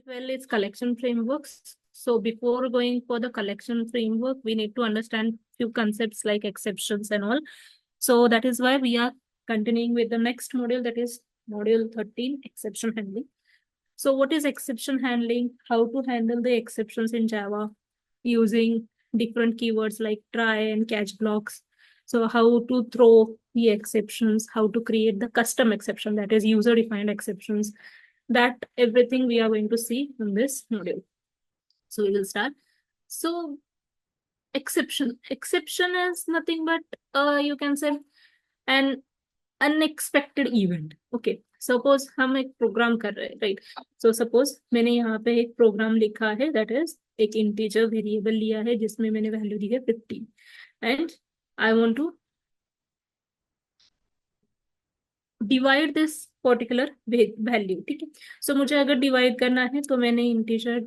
well is collection frameworks. So before going for the collection framework, we need to understand few concepts like exceptions and all. So that is why we are continuing with the next module, that is module 13, exception handling. So what is exception handling? How to handle the exceptions in Java using different keywords like try and catch blocks. So how to throw the exceptions, how to create the custom exception, that is user defined exceptions. That everything we are going to see in this module. So we will start. So exception is nothing but you can say an unexpected event. Okay, suppose हम एक programme कर रहे हैं, right. So suppose मैंने यहाँ पे एक program लिखा है, दैट इज एक इंटीजर वेरिएबल लिया है जिसमें मैंने वैल्यू दी है 15 and I want to divide this particular value. ठीक है, सो मुझे अगर डिवाइड करना है तो मैंने इंटीजर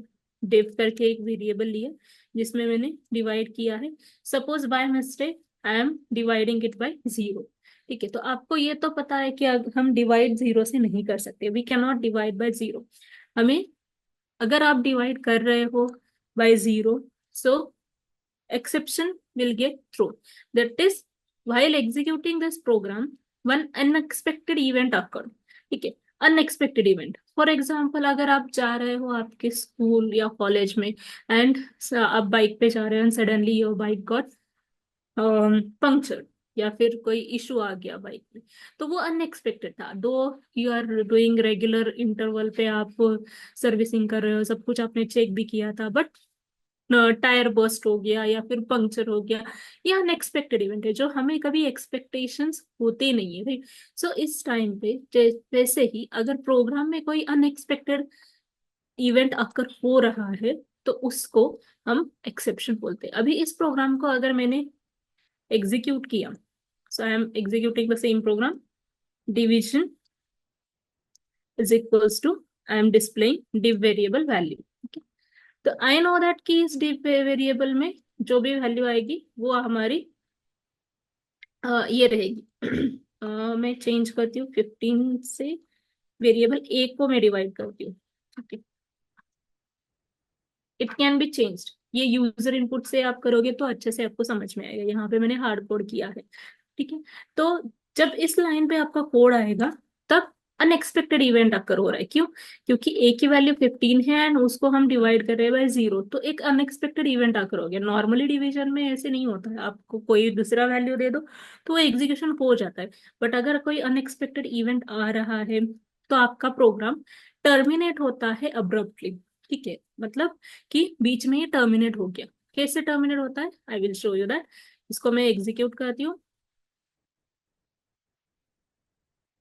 डिव करके एक वेरिएबल लिया जिसमें मैंने डिवाइड किया है. Suppose by mistake I am dividing it by 0. ठीक है, तो आपको ये तो पता है कि हम डिवाइड 0 से नहीं कर सकते, we can not divide by 0. हमें, अगर आप डिवाइड कर रहे हो by 0, so exception will get thrown. That is, while executing this program, one unexpected event occurred. ठीक है, अनएक्सपेक्टेड इवेंट. फॉर एग्जाम्पल, अगर आप जा रहे हो आपके स्कूल या कॉलेज में एंड आप बाइक पे जा रहे हो and suddenly your bike got puncture या फिर कोई इशू आ गया बाइक में, तो वो अनएक्सपेक्टेड था. Though you are doing regular interval पे आप सर्विसिंग कर रहे हो, सब कुछ आपने चेक भी किया था, बट टायर बर्स्ट हो गया या फिर पंक्चर हो गया. ये अनएक्सपेक्टेड इवेंट है जो हमें कभी एक्सपेक्टेशंस होते नहीं है, राइट. सो इस टाइम पे जैसे ही अगर प्रोग्राम में कोई अनएक्सपेक्टेड इवेंट अकर हो रहा है तो उसको हम एक्सेप्शन बोलते हैं. अभी इस प्रोग्राम को अगर मैंने एग्जीक्यूट किया, so I am executing the same program, division is equals to I am displaying div variable value. तो आई नो दैट कि इस div वेरिएबल में जो भी वैल्यू आएगी वो हमारी ये रहेगी. मैं चेंज करती हूँ 15 से वेरिएबल ए को मैं डिवाइड करती हूँ. Okay, it can be changed. ये यूजर इनपुट से आप करोगे तो अच्छे से आपको समझ में आएगा. यहाँ पे मैंने हार्ड कोड किया है. ठीक है, तो जब इस लाइन पे आपका कोड आएगा तब अनएक्सपेक्टेड इवेंट अकर हो रहा है. क्यों? क्योंकि ए की वैल्यू 15 है एंड उसको हम डिवाइड कर रहे हैं बाय 0, तो एक अनएक्सपेक्टेड इवेंट अकर हो गया. नॉर्मली डिवीजन में ऐसे नहीं होता है, आपको कोई दूसरा वैल्यू दे दो तो वो एग्जीक्यूशन हो जाता है. बट अगर कोई अनएक्सपेक्टेड इवेंट आ रहा है तो आपका प्रोग्राम टर्मिनेट होता है अब्रप्टली. ठीक है, मतलब कि बीच में ही टर्मिनेट हो गया. कैसे टर्मिनेट होता है, I will show you that. इसको मैं एग्जीक्यूट करती हूँ.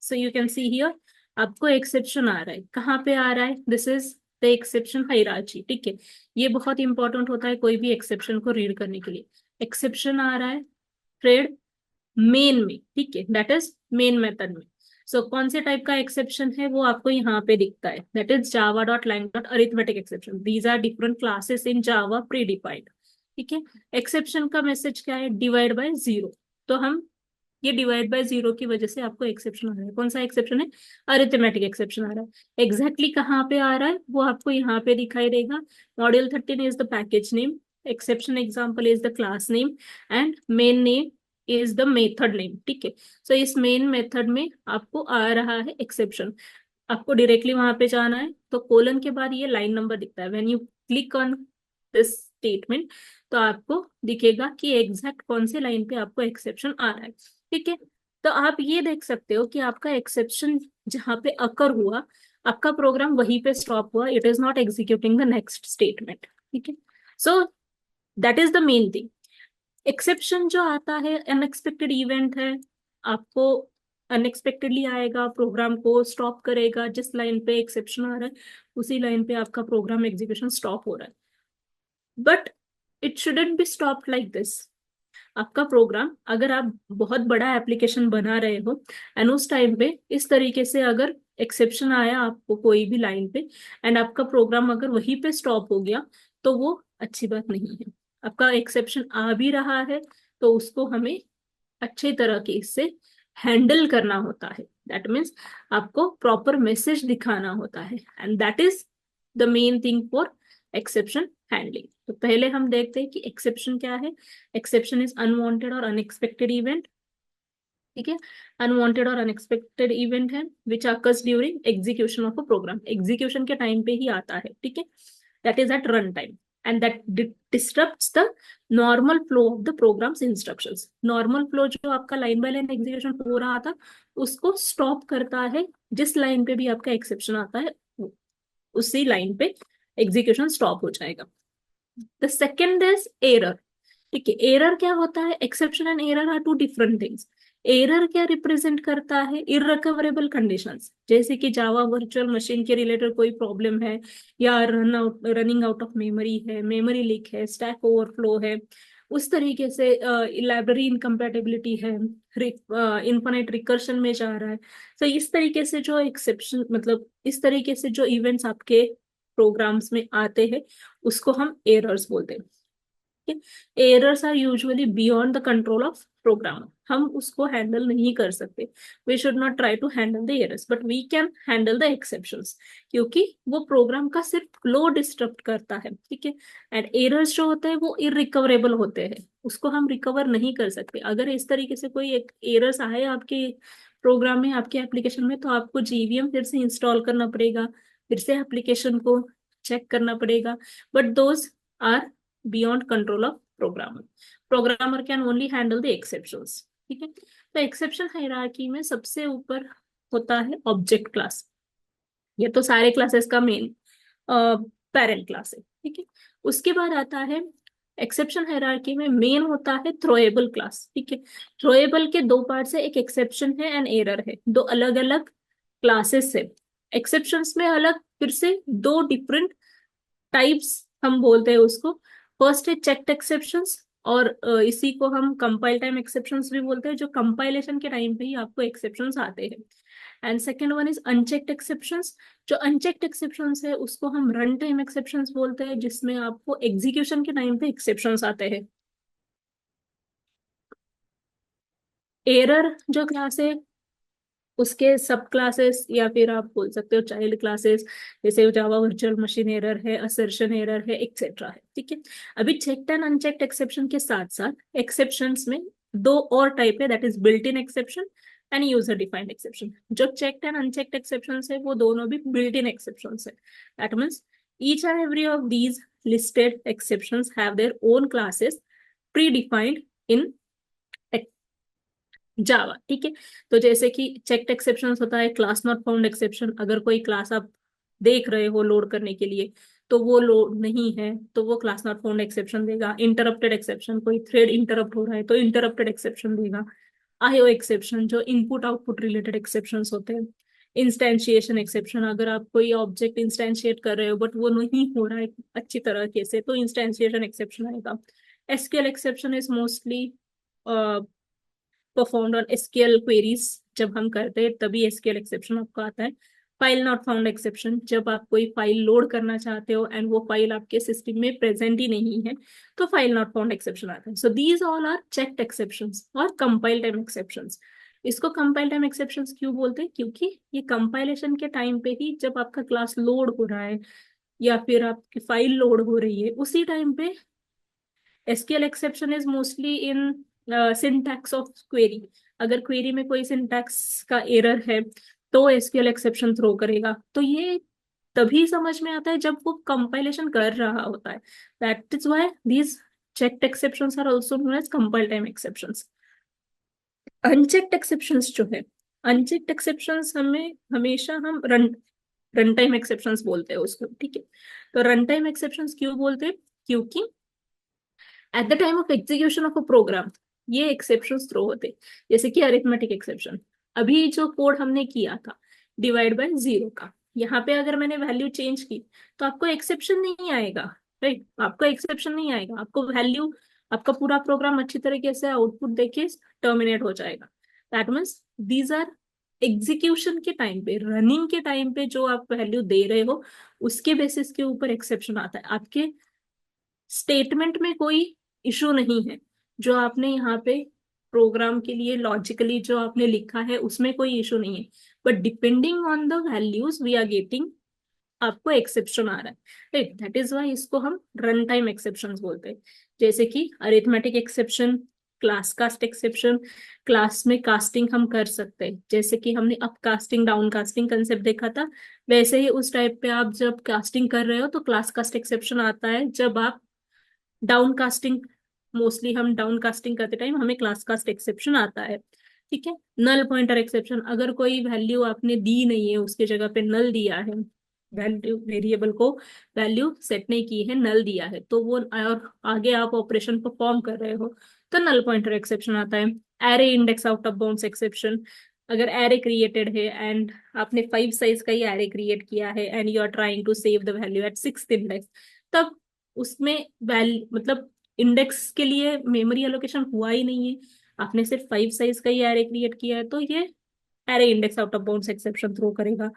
So you can see here आपको एक्सेप्शन आ रहा है. कहाँ पे आ रहा है? This is the exception hierarchy. ठीक है, ये बहुत इंपॉर्टेंट होता है कोई भी एक्सेप्शन को रीड करने के लिए. एक्सेप्शन आ रहा है थ्रेड मेन में. ठीक है, दैट इज मेन मेथड में. सो कौन से टाइप का एक्सेप्शन है वो आपको यहाँ पे दिखता है, that is Java dot lang dot arithmetic exception. These are different classes in Java predefined. ठीक है, एक्सेप्शन का मैसेज क्या है? Divide by 0. तो हम ये डिवाइड बाय 0 की वजह से आपको एक्सेप्शन आ रहा है. कौन सा एक्सेप्शन है? अरिथमेटिक एक्सेप्शन आ रहा है. एग्जैक्टली कहाँ पे आ रहा है वो आपको यहाँ पे दिखाई देगा. Module 13 is the package name, exception example is the class name and main name is the method name. ठीक है, सो इस मेन मेथड में आपको आ रहा है एक्सेप्शन. आपको डायरेक्टली वहां पे जाना है तो कोलन के बाद ये लाइन नंबर दिखता है. When you click on this statement तो आपको दिखेगा कि एग्जैक्ट कौन से लाइन पे आपको एक्सेप्शन आ रहा है. ठीक है, तो आप ये देख सकते हो कि आपका एक्सेप्शन जहां पे अकर हुआ, आपका प्रोग्राम वहीं पे स्टॉप हुआ. It is not executing the next statement. ठीक है, so that is the main thing. Exception जो आता है अनएक्सपेक्टेड इवेंट है, आपको अनएक्सपेक्टेडली आएगा, प्रोग्राम को स्टॉप करेगा. जिस लाइन पे एक्सेप्शन आ रहा है उसी लाइन पे आपका प्रोग्राम एग्जीक्यूशन स्टॉप हो रहा है. But it shouldn't be stop like this. आपका प्रोग्राम, अगर आप बहुत बड़ा एप्लीकेशन बना रहे हो एंड उस टाइम पे इस तरीके से अगर एक्सेप्शन आया आपको कोई भी लाइन पे एंड आपका प्रोग्राम अगर वहीं पे स्टॉप हो गया तो वो अच्छी बात नहीं है. आपका एक्सेप्शन आ भी रहा है तो उसको हमें अच्छे तरह के इससे हैंडल करना होता है. दैट मीन्स आपको प्रॉपर मैसेज दिखाना होता है and that is the main thing for exception handling. तो पहले हम देखते हैं कि एक्सेप्शन क्या है। एक्सेप्शन इज अनवांटेड और अनएक्सपेक्टेड इवेंट। ठीक है, अनवांटेड और अनएक्सपेक्टेड इवेंट है which occurs during execution of a program, execution के टाइम पे ही आता है। ठीक है, that is at run time and that disturbs the normal flow of the program's instructions. Normal flow जो आपका लाइन बाय लाइन एग्जीक्यूशन हो रहा था उसको स्टॉप करता है। जिस लाइन पे भी आपका एक्सेप्शन आता है उसी लाइन पे एग्जीक्यूशन स्टॉप हो जाएगा। The second is error. ठीक है, एरर क्या होता है? Exception and error are two different things. Error क्या रिप्रेजेंट करता है? इररिकवरेबल कंडीशंस, जैसे कि जावा वर्चुअल मशीन के रिलेटेड कोई प्रॉब्लम है, या रनिंग आउट ऑफ मेमोरी है, मेमोरी लीक है, स्टैक ओवरफ्लो है, उस तरीके से लाइब्रेरी इनकम्पैटिबिलिटी है, इन्फिनिट रिकर्शन में जा रहा है। तो इस तरीके से जो एक्सेप्शन, मतलब इस तरीके से जो इवेंट्स आपके प्रोग्राम्स में आते हैं उसको हम एरर्स बोलते हैं। Errors are usually beyond the control of programmer. हम उसको हैंडल नहीं कर सकते। We should not try to handle the errors but we can handle the exceptions, क्योंकि वो प्रोग्राम का सिर्फ फ्लो डिस्टर्ब करता है। ठीक है, एंड एरर्स जो होते हैं वो इरिकवरेबल होते हैं, उसको हम रिकवर नहीं कर सकते। अगर इस तरीके से कोई एक एरर्स आए आपके प्रोग्राम में, आपके एप्लीकेशन में, तो आपको जीवीएम फिर से इंस्टॉल करना पड़ेगा, फिर से एप्लीकेशन को चेक करना पड़ेगा। But those are beyond control of programmer. Programmer can only handle the exceptions. ठीक है, तो एक्सेप्शन हायरार्की में सबसे ऊपर होता है ऑब्जेक्ट क्लास। ये तो सारे क्लासेस का मेन पेरेंट क्लास है। ठीक है, उसके बाद आता है एक्सेप्शन हायरार्की में मेन होता है थ्रोएबल क्लास। ठीक है, थ्रोएबल के दो पार्ट्स है, एक एक्सेप्शन है एंड एरर है, दो अलग अलग क्लासेस है। एक्सेप्शंस में अलग फिर से दो डिफरेंट टाइप्स हम बोलते हैं उसको। फर्स्ट है चेक्ड एक्सेप्शंस, और इसी को हम कंपाइल टाइम एक्सेप्शंस भी बोलते हैं, जो कंपाइलेशन के टाइम पे ही आपको एक्सेप्शंस आते हैं। And second one is unchecked exceptions. जो अनचेक्ड एक्सेप्शंस है उसको हम रन टाइम एक्सेप्शंस बोलते हैं, जिसमें आपको एग्जीक्यूशन के टाइम पे एक्सेप्शंस आते हैं। एरर जो क्लास है उसके सब क्लासेस, या फिर आप बोल सकते हो चाइल्ड क्लासेस, जैसे जावा वर्चुअल मशीन एरर है, असर्शन एरर है, एक्सेट्रा है। ठीक है, अभी चेक्ड एंड अनचेक्ड एक्सेप्शन के साथ साथ एक्सेप्शंस में दो और टाइप है, that is built in exception and user defined exception. जो चेक्ड एंड अनचेक्ड एक्सेप्शन है वो दोनों भी बिल्ट इन एक्सेप्शन है। That means each and every of these listed exceptions have their own classes predefined in जावा। ठीक है, तो जैसे कि चेक्ड एक्सेप्शन होता है क्लास नॉट फाउंड एक्सेप्शन। अगर कोई क्लास आप देख रहे हो लोड करने के लिए तो वो लोड नहीं है तो वो क्लास नॉट फाउंड एक्सेप्शन देगा। इंटरप्टेड एक्सेप्शन, कोई थ्रेड इंटरप्ट हो रहा है तो इंटरप्टेड एक्सेप्शन देगा। आईओ एक्सेप्शन जो इनपुट आउटपुट रिलेटेड एक्सेप्शन होते हैं। इंस्टेंशिएशन एक्सेप्शन, अगर आप कोई ऑब्जेक्ट इंस्टेंशिएट कर रहे हो बट वो नहीं हो रहा है अच्छी तरीके से तो इंस्टेंशिएशन एक्सेप्शन आएगा। SQL exception is mostly performed on SQL queries. जब हम करते हैं तभी एसक्यूएल एक्सेप्शन आपको आता है। फाइल नॉट फाउंड एक्सेप्शन, जब आप कोई फाइल लोड करना चाहते हो एंड वो फाइल आपके सिस्टम में प्रेजेंट ही नहीं है तो फाइल नॉट फाउंड एक्सेप्शन आता है। So these all are checked exceptions और कंपाइल टाइम एक्सेप्शंस। इसको कंपाइल टाइम एक्सेप्शंस क्यों बोलते हैं? क्योंकि ये कंपाइलेशन के टाइम पे ही, जब आपका क्लास लोड हो रहा है या फिर आपकी फाइल लोड हो रही है उसी टाइम पे SQL exception is mostly in syntax of query. अगर क्वेरी में कोई सिंटैक्स का एरर है तो एसक्यूएल एक्सेप्शन थ्रो करेगा। तो ये तभी समझ में आता है जब वो कंपाइलेशन कर रहा होता है। That is why these checked exceptions are also known as compile time exceptions. Unchecked exceptions जो है, अनचेक्ड एक्सेप्शंस हमें हमेशा हम रन रन टाइम एक्सेप्शंस बोलते हैं उसको। ठीक है, तो रन टाइम एक्सेप्शंस क्यों बोलते हैं? क्योंकि at the time of execution of a program ये एक्सेप्शंस थ्रो होते, जैसे कि अरिथमेटिक एक्सेप्शन। अभी जो कोड हमने किया था डिवाइड बाय जीरो का, यहाँ पे अगर मैंने वैल्यू चेंज की तो आपको एक्सेप्शन नहीं आएगा। राइट, आपको एक्सेप्शन नहीं आएगा, आपको वैल्यू, आपका पूरा प्रोग्राम अच्छी तरीके से आउटपुट देके टर्मिनेट हो जाएगा। That means these are execution के टाइम पे, रनिंग के टाइम पे जो आप वैल्यू दे रहे हो उसके बेसिस के ऊपर एक्सेप्शन आता है। आपके स्टेटमेंट में कोई इशू नहीं है, जो आपने यहाँ पे प्रोग्राम के लिए लॉजिकली जो आपने लिखा है उसमें कोई इशू नहीं है, but depending on the values we are getting आपको एक्सेप्शन आ रहा है, राइट। दैट इज वाई इसको हम रन टाइम एक्सेप्शन बोलते हैं। जैसे कि arithmetic exception, class cast exception, class में कास्टिंग हम कर सकते हैं, जैसे कि हमने up casting down casting concept देखा था। वैसे ही उस टाइप पे आप जब कास्टिंग कर रहे हो तो क्लास कास्ट एक्सेप्शन आता है। जब आप डाउन कास्टिंग, मोस्टली हम डाउन कास्टिंग करते टाइम हमें क्लास कास्ट एक्सेप्शन आता है, ठीक है। नल पॉइंटर एक्सेप्शन, अगर कोई वैल्यू आपने दी नहीं है उसके जगह पे नल दिया है, वैल्यू वेरिएबल को वैल्यू सेट नहीं की है, नल दिया है, तो वो और आगे आप ऑपरेशन परफॉर्म कर रहे हो तो नल पॉइंटर एक्सेप्शन आता है। Array index out of bounds exception, अगर एरे क्रिएटेड है एंड आपने 5 साइज का ही एरे क्रिएट किया है and you are trying to save the value at 6th index, तब उसमें वैल्यू मतलब इंडेक्स के लिए मेमोरी एलोकेशन हुआ ही नहीं है, आपने सिर्फ 5 साइज का ही एरे क्रिएट किया है, तो ये array index out of bounds exception throw करेगा।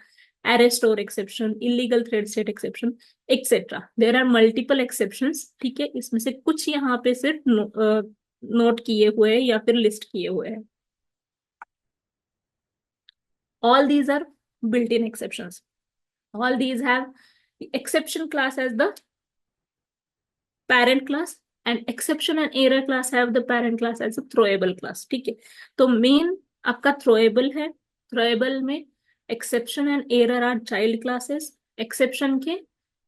Array store exception, illegal thread state exception, etcetera, there are multiple exceptions, ठीक है। इसमें से कुछ यहाँ पे सिर्फ नोट किए हुए हैं या फिर लिस्ट किए हुए हैं। All these are built-in exceptions. All these have the exception class as the parent class, and exception and error class have the parent class as a throwable class, ठीक है। तो मेन आपका throwable है, throwable में exception and error are child classes। exception के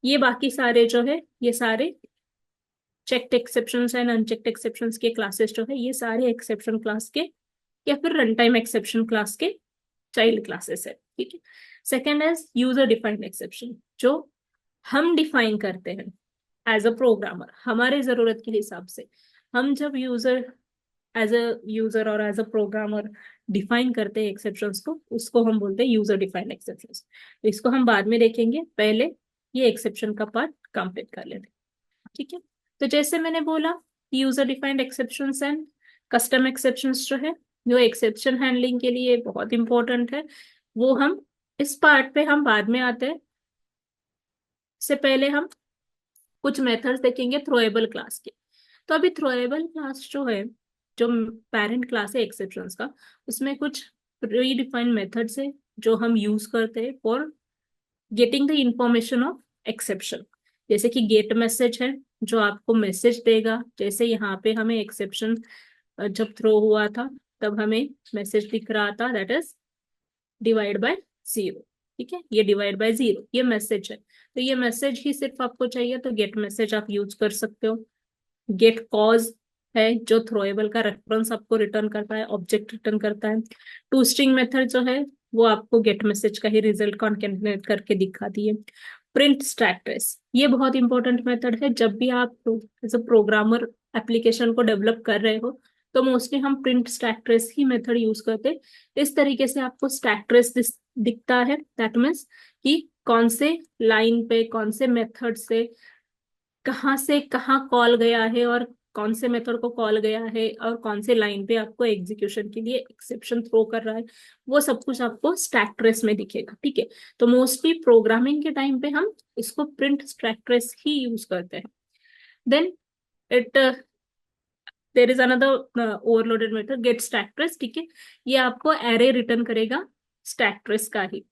ये बाकी सारे जो है ये सारे checked exceptions and unchecked exceptions के classes जो है ये सारे exception class के या फिर रन टाइम एक्सेप्शन क्लास के चाइल्ड क्लासेस है, ठीक है। Second is user defined exception, जो हम डिफाइन करते हैं एज अ प्रोग्रामर हमारे जरूरत के हिसाब से। हम जब यूजर एज अ यूजर और एज अ प्रोग्रामर डिफाइन करते हैं एक्सेप्शंस को, उसको हम बोलते हैं यूजर डिफाइंड एक्सेप्शंस। तो इसको हम बाद में देखेंगे, पहले ये एक्सेप्शन का पार्ट कंप्लीट कर लेते हैं, ठीक है। तो जैसे मैंने बोला, user defined exceptions and custom exceptions जो है, जो एक्सेप्शन हैंडलिंग के लिए बहुत इंपॉर्टेंट है, वो हम इस पार्ट पे हम बाद में आते हैं। इससे पहले हम कुछ मेथड्स देखेंगे थ्रोएबल क्लास के। तो अभी थ्रोएबल क्लास जो है, जो पेरेंट क्लास है एक्सेप्शंस का, उसमें कुछ प्री डिफाइंड मेथड्स है जो हम यूज करते हैं for getting the information of exception. जैसे कि गेट मैसेज है जो आपको मैसेज देगा, जैसे यहाँ पे हमें एक्सेप्शन जब थ्रो हुआ था तब हमें मैसेज दिख रहा था, दैट इज डिवाइड बाय 0, ठीक है। ये डिवाइड बाय 0 ये मैसेज है, तो ये मैसेज ही सिर्फ आपको चाहिए तो गेट मैसेज आप यूज कर सकते हो। गेट कॉज है जो थ्रोएबल का रेफरेंस आपको रिटर्न करता है, ऑब्जेक्ट रिटर्न करता है। टू स्ट्रिंग मेथड जो है वो आपको गेट मैसेज का ही रिजल्ट कॉन्केटनेट करके दिखाती है। प्रिंट स्टैक ट्रेस, ये बहुत इंपॉर्टेंट मेथड है। जब भी आप एज अ प्रोग्रामर एप्लीकेशन को डेवलप कर रहे हो तो मोस्टली हम प्रिंट स्टैक ट्रेस ही मेथड यूज करते हैं। इस तरीके से आपको स्टैक ट्रेस दिखता है, दैट मीन्स कि कौन से लाइन पे कौन से मेथड से कहाँ कॉल गया है और कौन से मेथड को कॉल गया है और कौन से लाइन पे आपको एग्जीक्यूशन के लिए एक्सेप्शन थ्रो कर रहा है, वो सब कुछ आपको स्टैक ट्रेस में दिखेगा, ठीक है। तो मोस्टली प्रोग्रामिंग के टाइम पे हम इसको प्रिंट स्टैक ट्रेस ही यूज करते हैं। Then it there is another overloaded method get stack trace, ठीक है। ये आपको एरे रिटर्न करेगा स्टैक ट्रेस का ही,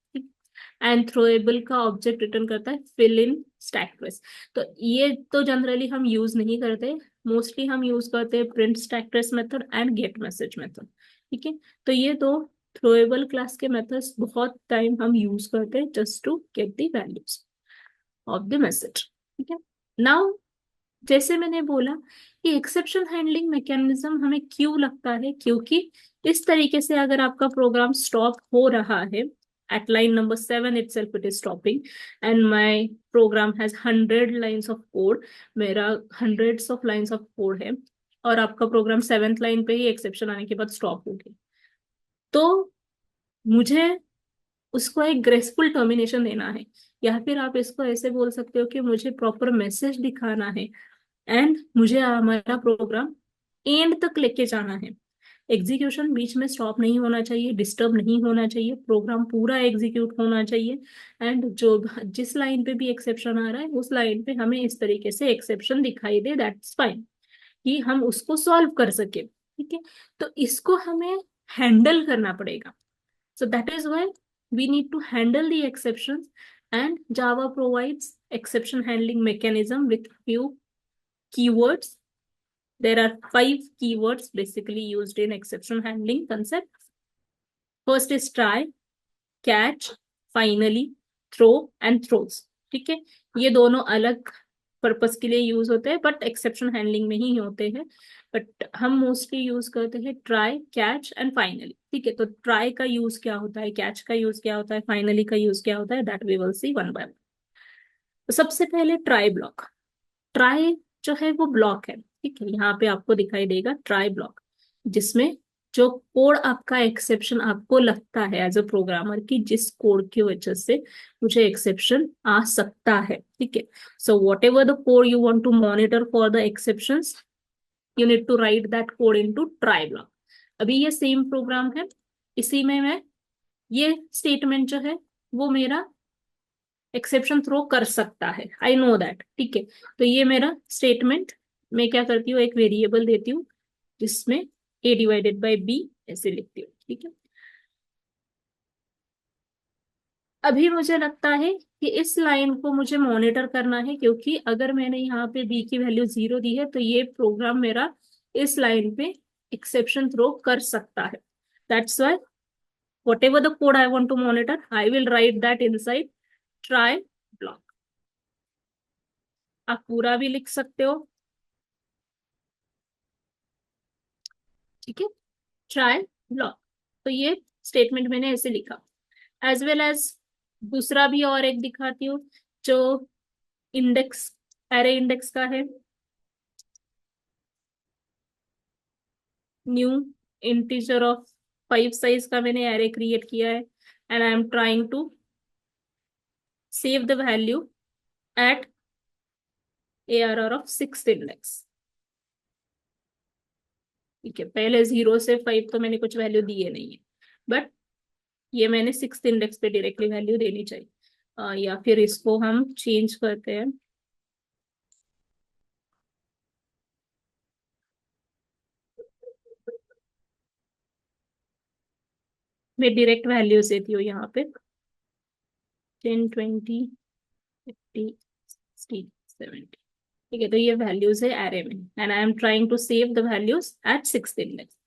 एंड थ्रोएबल का ऑब्जेक्ट रिटर्न करता है फिल इन स्टैक ट्रेस। तो ये तो जनरली हम यूज नहीं करते, मोस्टली हम यूज करते हैं print stack trace method and get message method, ठीक है। तो ये दो थ्रोएबल क्लास के मेथड्स बहुत टाइम हम यूज करते हैं just to get the values of the message, ठीक है। नाउ जैसे मैंने बोला कि एक्सेप्शन हैंडलिंग मैकेनिज्म हमें क्यों लगता है, क्योंकि इस तरीके से अगर आपका प्रोग्राम स्टॉप हो रहा है at line number 7 itself it is stopping and my program has 100 lines of code, मेरा hundreds of lines of code है और आपका प्रोग्राम 7th लाइन पे ही एक्सेप्शन आने के बाद स्टॉप हो गया, तो मुझे उसको एक ग्रेसफुल टर्मिनेशन देना है, या फिर आप इसको ऐसे बोल सकते हो कि मुझे प्रॉपर मैसेज दिखाना है एंड मुझे हमारा प्रोग्राम एंड तक लेके जाना है। एग्जीक्यूशन बीच में स्टॉप नहीं होना चाहिए, डिस्टर्ब नहीं होना चाहिए, प्रोग्राम पूरा एग्जीक्यूट होना चाहिए। एंड जो जिस लाइन पे भी एक्सेप्शन आ रहा है उस लाइन पे हमें इस तरीके से एक्सेप्शन दिखाई दे, दैट्स फाइन, कि हम उसको सॉल्व कर सके, ठीक है। तो इसको हमें हैंडल करना पड़ेगा, so that is why we need to handle the exceptions and Java provides exception handling mechanism with few keywords. There are 5 keywords basically used in exception handling concept. First is try, catch, finally, throw and throws. ठीक है, ये दोनों अलग purpose के लिए use होते हैं but exception handling में ही होते हैं. बट हम मोस्टली यूज करते हैं ट्राई, कैच एंड फाइनली. ठीक है, तो ट्राई का यूज क्या होता है, कैच का यूज क्या होता है, फाइनली का यूज क्या होता है, that we will see one by one. तो सबसे पहले ट्राई ब्लॉक. ट्राई जो है वो ब्लॉक है. ठीक है, यहाँ पे आपको दिखाई देगा ट्राई ब्लॉक, जिसमें जो कोड आपका एक्सेप्शन आपको लगता है एज अ प्रोग्रामर की जिस कोड की वजह से मुझे एक्सेप्शन आ सकता है. ठीक है, so whatever the code you want to monitor for the exceptions, you need to write that code into try block. अभी ये सेम प्रोग्राम है, इसी में मैं ये स्टेटमेंट जो है वो मेरा एक्सेप्शन थ्रो कर सकता है. I know that. ठीक है, तो ये मेरा स्टेटमेंट, मैं क्या करती हूँ, एक वेरिएबल देती हूँ जिसमें a डिवाइडेड बाई b ऐसे लिखती हूँ. ठीक है, अभी मुझे लगता है कि इस लाइन को मुझे मॉनिटर करना है, क्योंकि अगर मैंने यहाँ पे b की वैल्यू 0 दी है तो ये प्रोग्राम मेरा इस लाइन पे एक्सेप्शन थ्रो कर सकता है. That's why whatever the code I want to monitor, I will write that inside try block. आप पूरा भी लिख सकते हो. ठीक है, ट्राई ब्लॉक. तो ये स्टेटमेंट मैंने ऐसे लिखा. एज वेल एज दूसरा भी और एक दिखाती हूँ जो इंडेक्स, एरे इंडेक्स का है. न्यू इंटीजर ऑफ 5 साइज का मैंने एरे क्रिएट किया है and I am trying to save the value at ARR of 6th index. ठीक है, पहले 0 से 5 तो मैंने कुछ वैल्यू दिए नहीं है, बट ये मैंने 6th इंडेक्स पे डायरेक्टली वैल्यू देनी चाहिए. या फिर इसको हम चेंज करते हैं. मैं डायरेक्ट वैल्यूज देती हूँ यहाँ पे 10, 20, 50, 60, 70. ठीक है, तो ये वैल्यूज है एरे में and I am trying to save the values at 6th index.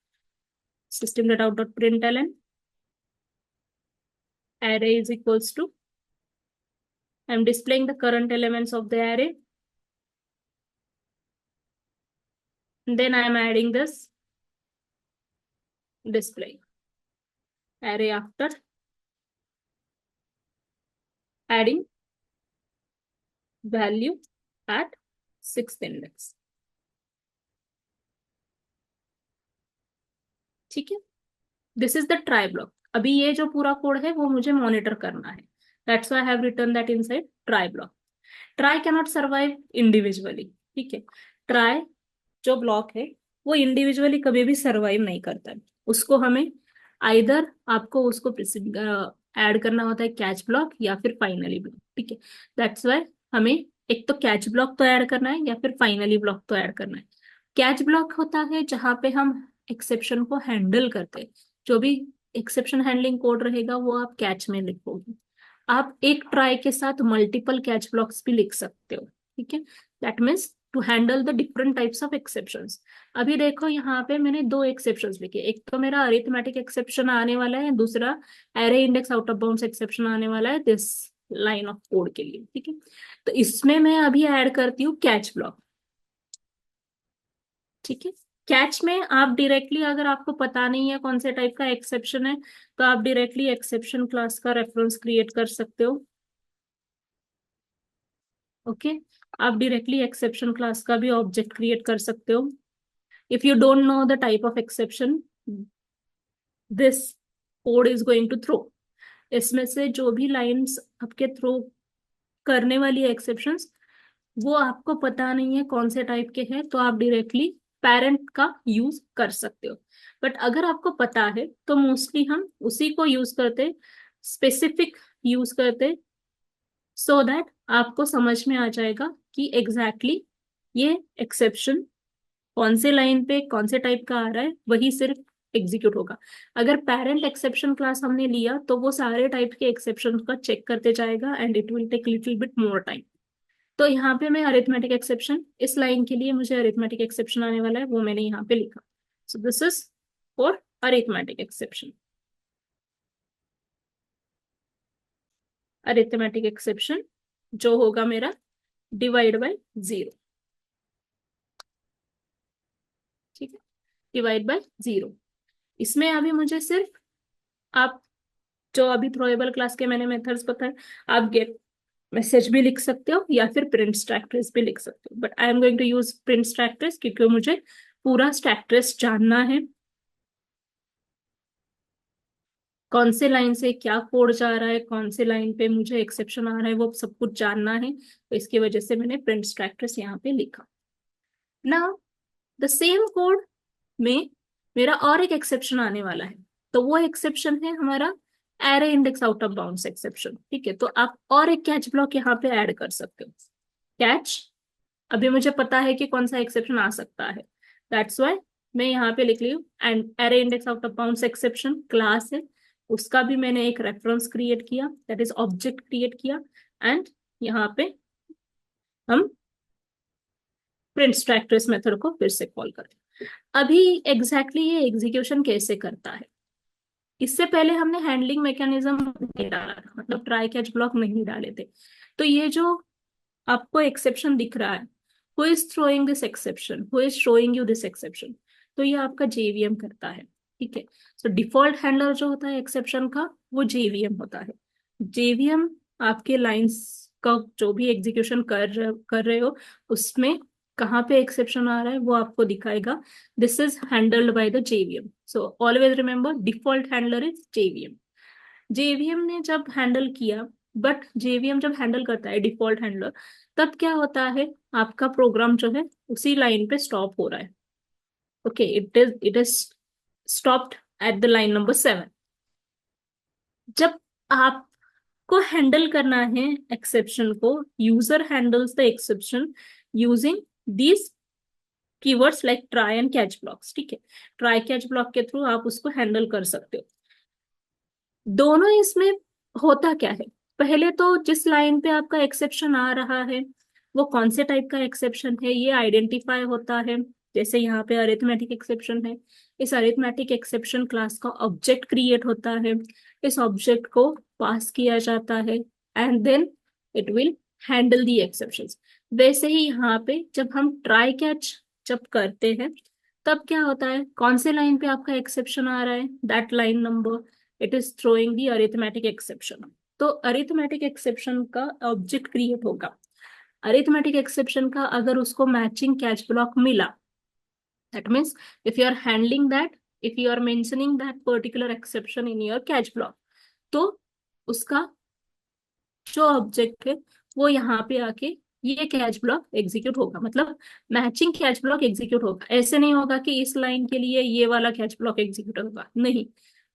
System dot out dot println array is equals to, I am displaying the current elements of the array, and then I am adding this display array after adding value at 6th index. ठीक है, this is the try block. अभी ये जो पूरा code है वो मुझे monitor करना है. That's why I have written that inside try block. Try can not survive individually. ठीक है, ट्राई जो ब्लॉक है वो इंडिविजुअली कभी भी सर्वाइव नहीं करता है. उसको हमें आइदर आपको उसको ऐड करना होता है कैच ब्लॉक या फिर फाइनली ब्लॉक. ठीक है, दैट्स वाई हमें एक तो कैच ब्लॉक तो ऐड करना है या फिर फाइनली ब्लॉक तो ऐड करना है. कैच ब्लॉक होता है जहां पे हम एक्सेप्शन को हैंडल करते हैं. जो भी एक्सेप्शन हैंडलिंग कोड रहेगा वो आप कैच में लिखोगे. आप एक ट्राई के साथ मल्टीपल कैच ब्लॉक्स भी लिख सकते हो. ठीक है, that means to handle the different types of exceptions. अभी देखो यहाँ पे मैंने 2 एक्सेप्शंस लिखे. एक तो मेरा अरिथमेटिक एक्सेप्शन आने वाला है, दूसरा array index out of bounds exception आने वाला है दिस लाइन ऑफ कोड के लिए. ठीक है, तो इसमें मैं अभी ऐड करती हूँ कैच ब्लॉक. ठीक है, कैच में आप डायरेक्टली, अगर आपको पता नहीं है कौन से टाइप का एक्सेप्शन है, तो आप डायरेक्टली एक्सेप्शन क्लास का रेफरेंस क्रिएट कर सकते हो. ओके, आप डायरेक्टली एक्सेप्शन क्लास का भी ऑब्जेक्ट क्रिएट कर सकते हो. If you don't know the type of exception this code is going to throw, इसमें से जो भी लाइंस आपके थ्रो करने वाली एक्सेप्शंस वो आपको पता नहीं है कौन से टाइप के हैं, तो आप डायरेक्टली पेरेंट का यूज कर सकते हो. बट अगर आपको पता है तो मोस्टली हम उसी को यूज करते, स्पेसिफिक यूज करते, सो दैट आपको समझ में आ जाएगा कि एग्जैक्टली ये एक्सेप्शन कौन से लाइन पे कौन से टाइप का आ रहा है. वही सिर्फ एग्जीक्यूट होगा। अगर पेरेंट एक्सेप्शन क्लास हमने लिया तो वो सारे टाइप के एक्सेप्शन का चेक करते जाएगा and it will take little bit more time. तो यहाँ पे मैं अरिथमेटिक एक्सेप्शन, इस लाइन के लिए मुझे अरिथमेटिक एक्सेप्शन आने वाला है, वो मैंने यहाँ पे लिखा। सो this is for arithmetic exception. Arithmetic exception जो होगा मेरा डिवाइड बाय 0, ठीक है, डिवाइड बाय 0। इसमें अभी मुझे सिर्फ, आप जो अभी थ्रोएबल क्लास के मैंने मेथड्स बताए, आप गेट मैसेज भी लिख सकते हो या फिर प्रिंट स्टैक ट्रेस भी लिख सकते हो, but I am going to use print stack trace क्योंकि मुझे पूरा स्टैक ट्रेस जानना है, कौन से लाइन से क्या कोड जा रहा है, कौन से लाइन पे मुझे एक्सेप्शन आ रहा है, वो सब कुछ जानना है, तो इसकी वजह से मैंने प्रिंट स्टैक ट्रेस यहाँ पे लिखा। नाउ द सेम कोड में मेरा और एक एक्सेप्शन आने वाला है, तो वो एक्सेप्शन है हमारा array index out of bounds exception, ठीक है। तो आप और एक कैच ब्लॉक यहाँ पे ऐड कर सकते हो। कैच, अभी मुझे पता है कि कौन सा एक्सेप्शन आ सकता है, दैट्स वाई मैं यहाँ पे लिख ली हूँ। And array index out of bounds exception class है, उसका भी मैंने एक रेफरेंस क्रिएट किया, दैट इज ऑब्जेक्ट क्रिएट किया, एंड यहाँ पे हम प्रिंट स्टैक ट्रेस मेथड को फिर से कॉल करते हैं। अभी एग्जैक्टली ये एग्जीक्यूशन कैसे करता है, इससे पहले हमने हैंडलिंग मैकेनिज्म नहीं डाला था, मतलब ट्राई कैच ब्लॉक नहीं डाले थे। तो ये जो आपको एक्सेप्शन दिख रहा है, who is throwing this exception, who is showing you this exception, तो ये आपका जेवीएम करता है, ठीक है। तो डिफॉल्ट हैंडलर जो होता है एक्सेप्शन का, वो जेवीएम होता है। जेवीएम आपके लाइंस का जो भी एग्जीक्यूशन कर रहे हो उसमें कहाँ पे एक्सेप्शन आ रहा है वो आपको दिखाएगा। This is handled by the JVM, so always remember default handler is JVM. JVM ने जब हैंडल किया, बट जेवीएम जब हैंडल करता है डिफॉल्ट हैंडलर, तब क्या होता है, आपका प्रोग्राम जो है उसी लाइन पे स्टॉप हो रहा है। Okay, it is stopped at the line number 7। जब आपको हैंडल करना है एक्सेप्शन को, user handles the exception using these keywords like try and catch blocks, ठीक है। ट्राई कैच ब्लॉक के थ्रू आप उसको हैंडल कर सकते हो। दोनों इसमें होता क्या है, पहले तो जिस लाइन पे आपका एक्सेप्शन आ रहा है वो कौन से टाइप का एक्सेप्शन है ये आइडेंटिफाई होता है। जैसे यहाँ पे अरिथमेटिक एक्सेप्शन है, इस अरिथमेटिक एक्सेप्शन क्लास का ऑब्जेक्ट क्रिएट होता है, इस ऑब्जेक्ट को पास किया जाता है and then it will handle the exceptions. वैसे ही यहाँ पे जब हम ट्राई कैच जब करते हैं तब क्या होता है, कौन से लाइन पे आपका एक्सेप्शन आ रहा है, that line number, it is throwing the arithmetic exception. तो अरिथमेटिक एक्सेप्शन का ऑब्जेक्ट क्रिएट होगा। अरिथमेटिक एक्सेप्शन का अगर उसको मैचिंग कैच ब्लॉक मिला, that means if you are handling that, if you are mentioning that particular exception in your catch block, तो उसका जो ऑब्जेक्ट है वो यहाँ पे आके ये कैच ब्लॉक एग्जीक्यूट होगा, मतलब मैचिंग कैच ब्लॉक एग्जीक्यूट होगा। ऐसे नहीं होगा कि इस लाइन के लिए ये वाला कैच ब्लॉक एग्जीक्यूट होगा, नहीं,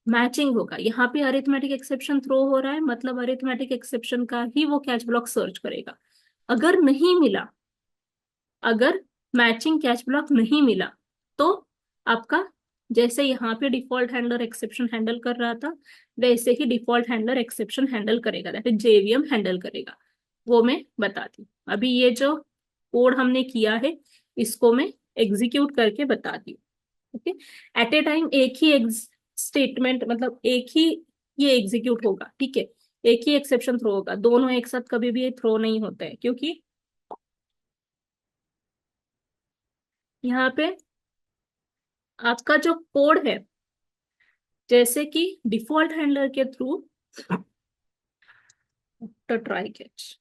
मैचिंग होगा। यहाँ पे अरिथमेटिक एक्सेप्शन थ्रो हो रहा है, मतलब अरिथमेटिक एक्सेप्शन का ही वो कैच ब्लॉक सर्च करेगा। अगर नहीं मिला, अगर मैचिंग कैच ब्लॉक नहीं मिला, तो आपका जैसे यहाँ पे डिफॉल्ट हैंडलर एक्सेप्शन हैंडल कर रहा था वैसे ही डिफॉल्ट हैंडलर एक्सेप्शन हैंडल करेगा, दैट इज जेवीएम हैंडल करेगा। वो मैं बताती हूँ। अभी ये जो कोड हमने किया है इसको मैं एग्जीक्यूट करके बताती हूँ। ओके, एट ए टाइम एक ही स्टेटमेंट, मतलब एक ही ये एग्जीक्यूट होगा, ठीक है, एक ही एक्सेप्शन थ्रो होगा, दोनों एक साथ कभी भी थ्रो नहीं होते हैं, क्योंकि यहाँ पे आपका जो कोड है, जैसे कि डिफॉल्ट हैंडलर के through try catch,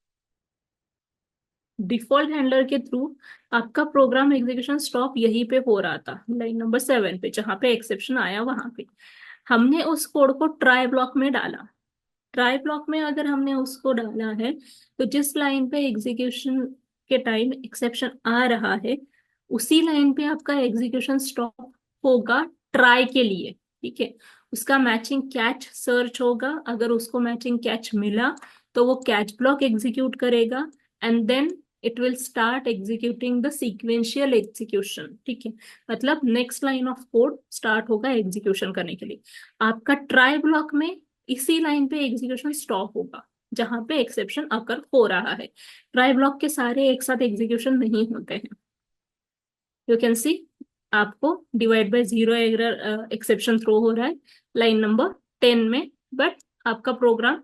default handler के थ्रू आपका प्रोग्राम एग्जीक्यूशन स्टॉप यहीं पे हो रहा था, लाइन नंबर 7 पे, जहां पे एक्सेप्शन आया वहां पे हमने उस कोड को ट्राई ब्लॉक में डाला। ट्राई ब्लॉक में अगर हमने उसको डाला है तो जिस लाइन पे एग्जीक्यूशन के टाइम एक्सेप्शन आ रहा है उसी लाइन पे आपका एग्जीक्यूशन स्टॉप होगा ट्राई के लिए, ठीक है। उसका मैचिंग कैच सर्च होगा, अगर उसको मैचिंग कैच मिला तो वो कैच ब्लॉक एग्जीक्यूट करेगा and then it will start executing the sequential execution, ठीक है। मतलब next line of code start होगा एग्जीक्यूशन करने के लिए। आपका ट्राई ब्लॉक में इसी लाइन पे एग्जीक्यूशन स्टॉप होगा जहां पे एक्सेप्शन अकर हो रहा है। ट्राई ब्लॉक के सारे एक साथ एग्जीक्यूशन नहीं होते हैं। यू कैन सी आपको divide by zero error exception throw हो रहा है लाइन नंबर 10 में, बट आपका प्रोग्राम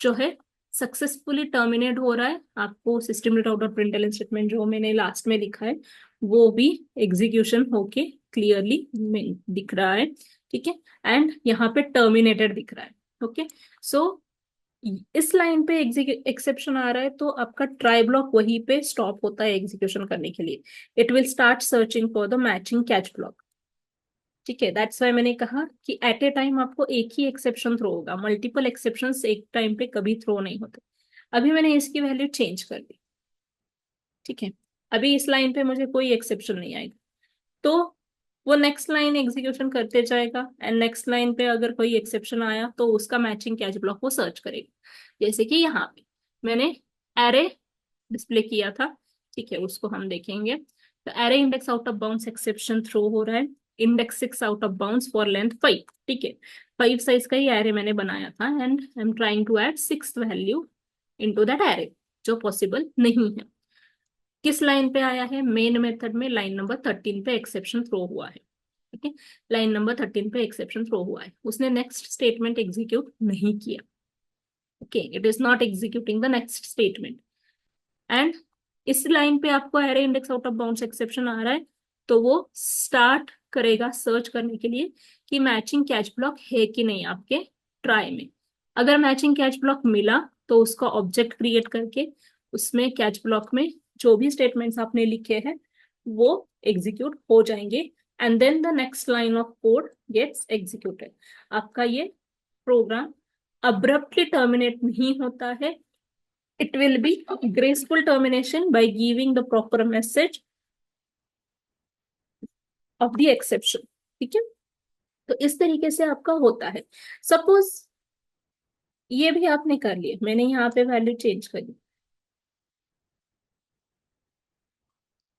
जो है सक्सेसफुली टर्मिनेट हो रहा है। आपको सिस्टम डॉट आउट और प्रिंटलन स्टेटमेंट जो मैंने लास्ट में लिखा है वो भी एग्जीक्यूशन होके क्लियरली दिख रहा है, ठीक है। एंड यहाँ पे टर्मिनेटेड दिख रहा है। ओके, सो इस लाइन पे एक्सेप्शन आ रहा है तो आपका ट्राई ब्लॉक वहीं पे स्टॉप होता है एग्जीक्यूशन करने के लिए। It will start searching for the matching catch block, ठीक है। दैट्स वाई मैंने कहा कि एट ए टाइम आपको एक ही एक्सेप्शन थ्रो होगा, मल्टीपल एक्सेप्शंस एक टाइम पे कभी थ्रो नहीं होते। अभी मैंने इसकी वैल्यू चेंज कर दी, ठीक है। अभी इस लाइन पे मुझे कोई एक्सेप्शन नहीं आएगा, तो वो नेक्स्ट लाइन एग्जीक्यूशन करते जाएगा एंड नेक्स्ट लाइन पे अगर कोई एक्सेप्शन आया तो उसका मैचिंग कैच ब्लॉक वो सर्च करेगा। जैसे कि यहाँ पे मैंने एरे डिस्प्ले किया था, ठीक है, उसको हम देखेंगे। तो array index out of bounds exception throw हो रहा है, index 6 out of bounds for length 5, ठीक है। 5 साइज का ही एरे मैंने बनाया था and I am trying to add 6th value into that array, जो पॉसिबल नहीं है। किस लाइन पे आया है? मेन मेथड में लाइन नंबर 13 पे एक्सेप्शन थ्रो हुआ है, ठीक है। लाइन नंबर 13 पे एक्सेप्शन थ्रो हुआ है, उसने नेक्स्ट स्टेटमेंट एग्जीक्यूट नहीं किया। Okay, it is not executing the next statement. And इस लाइन पे आपको array index out of bounds exception आ रहा है, तो वो स्टार्ट करेगा सर्च करने के लिए कि मैचिंग कैच ब्लॉक है कि नहीं आपके ट्राई में। अगर मैचिंग कैच ब्लॉक मिला तो उसका ऑब्जेक्ट क्रिएट करके उसमें कैच ब्लॉक में जो भी स्टेटमेंट्स आपने लिखे हैं वो एग्जीक्यूट हो जाएंगे and then the next line of code gets executed. आपका ये प्रोग्राम अब्रप्टली टर्मिनेट नहीं होता है। It will be graceful termination by giving the proper message of the exception, ठीक है। तो इस तरीके से आपका होता है। सपोज ये भी आपने कर लिया, मैंने यहाँ पे वैल्यू चेंज करी,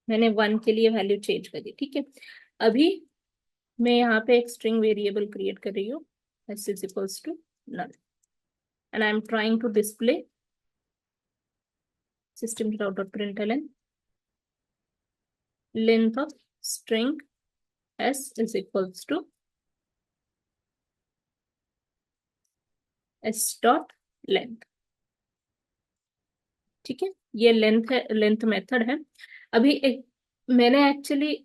मैंने 1 के लिए वैल्यू चेंज करी, ठीक है। अभी मैं यहाँ पे एक स्ट्रिंग वेरिएबल क्रिएट कर रही हूँ, s is equals to null, and I am trying to display system.out.println length of string s is equals to s dot length, ठीक है। ये लेंथ है, लेंथ मेथड है। अभी एक मैंने एक्चुअली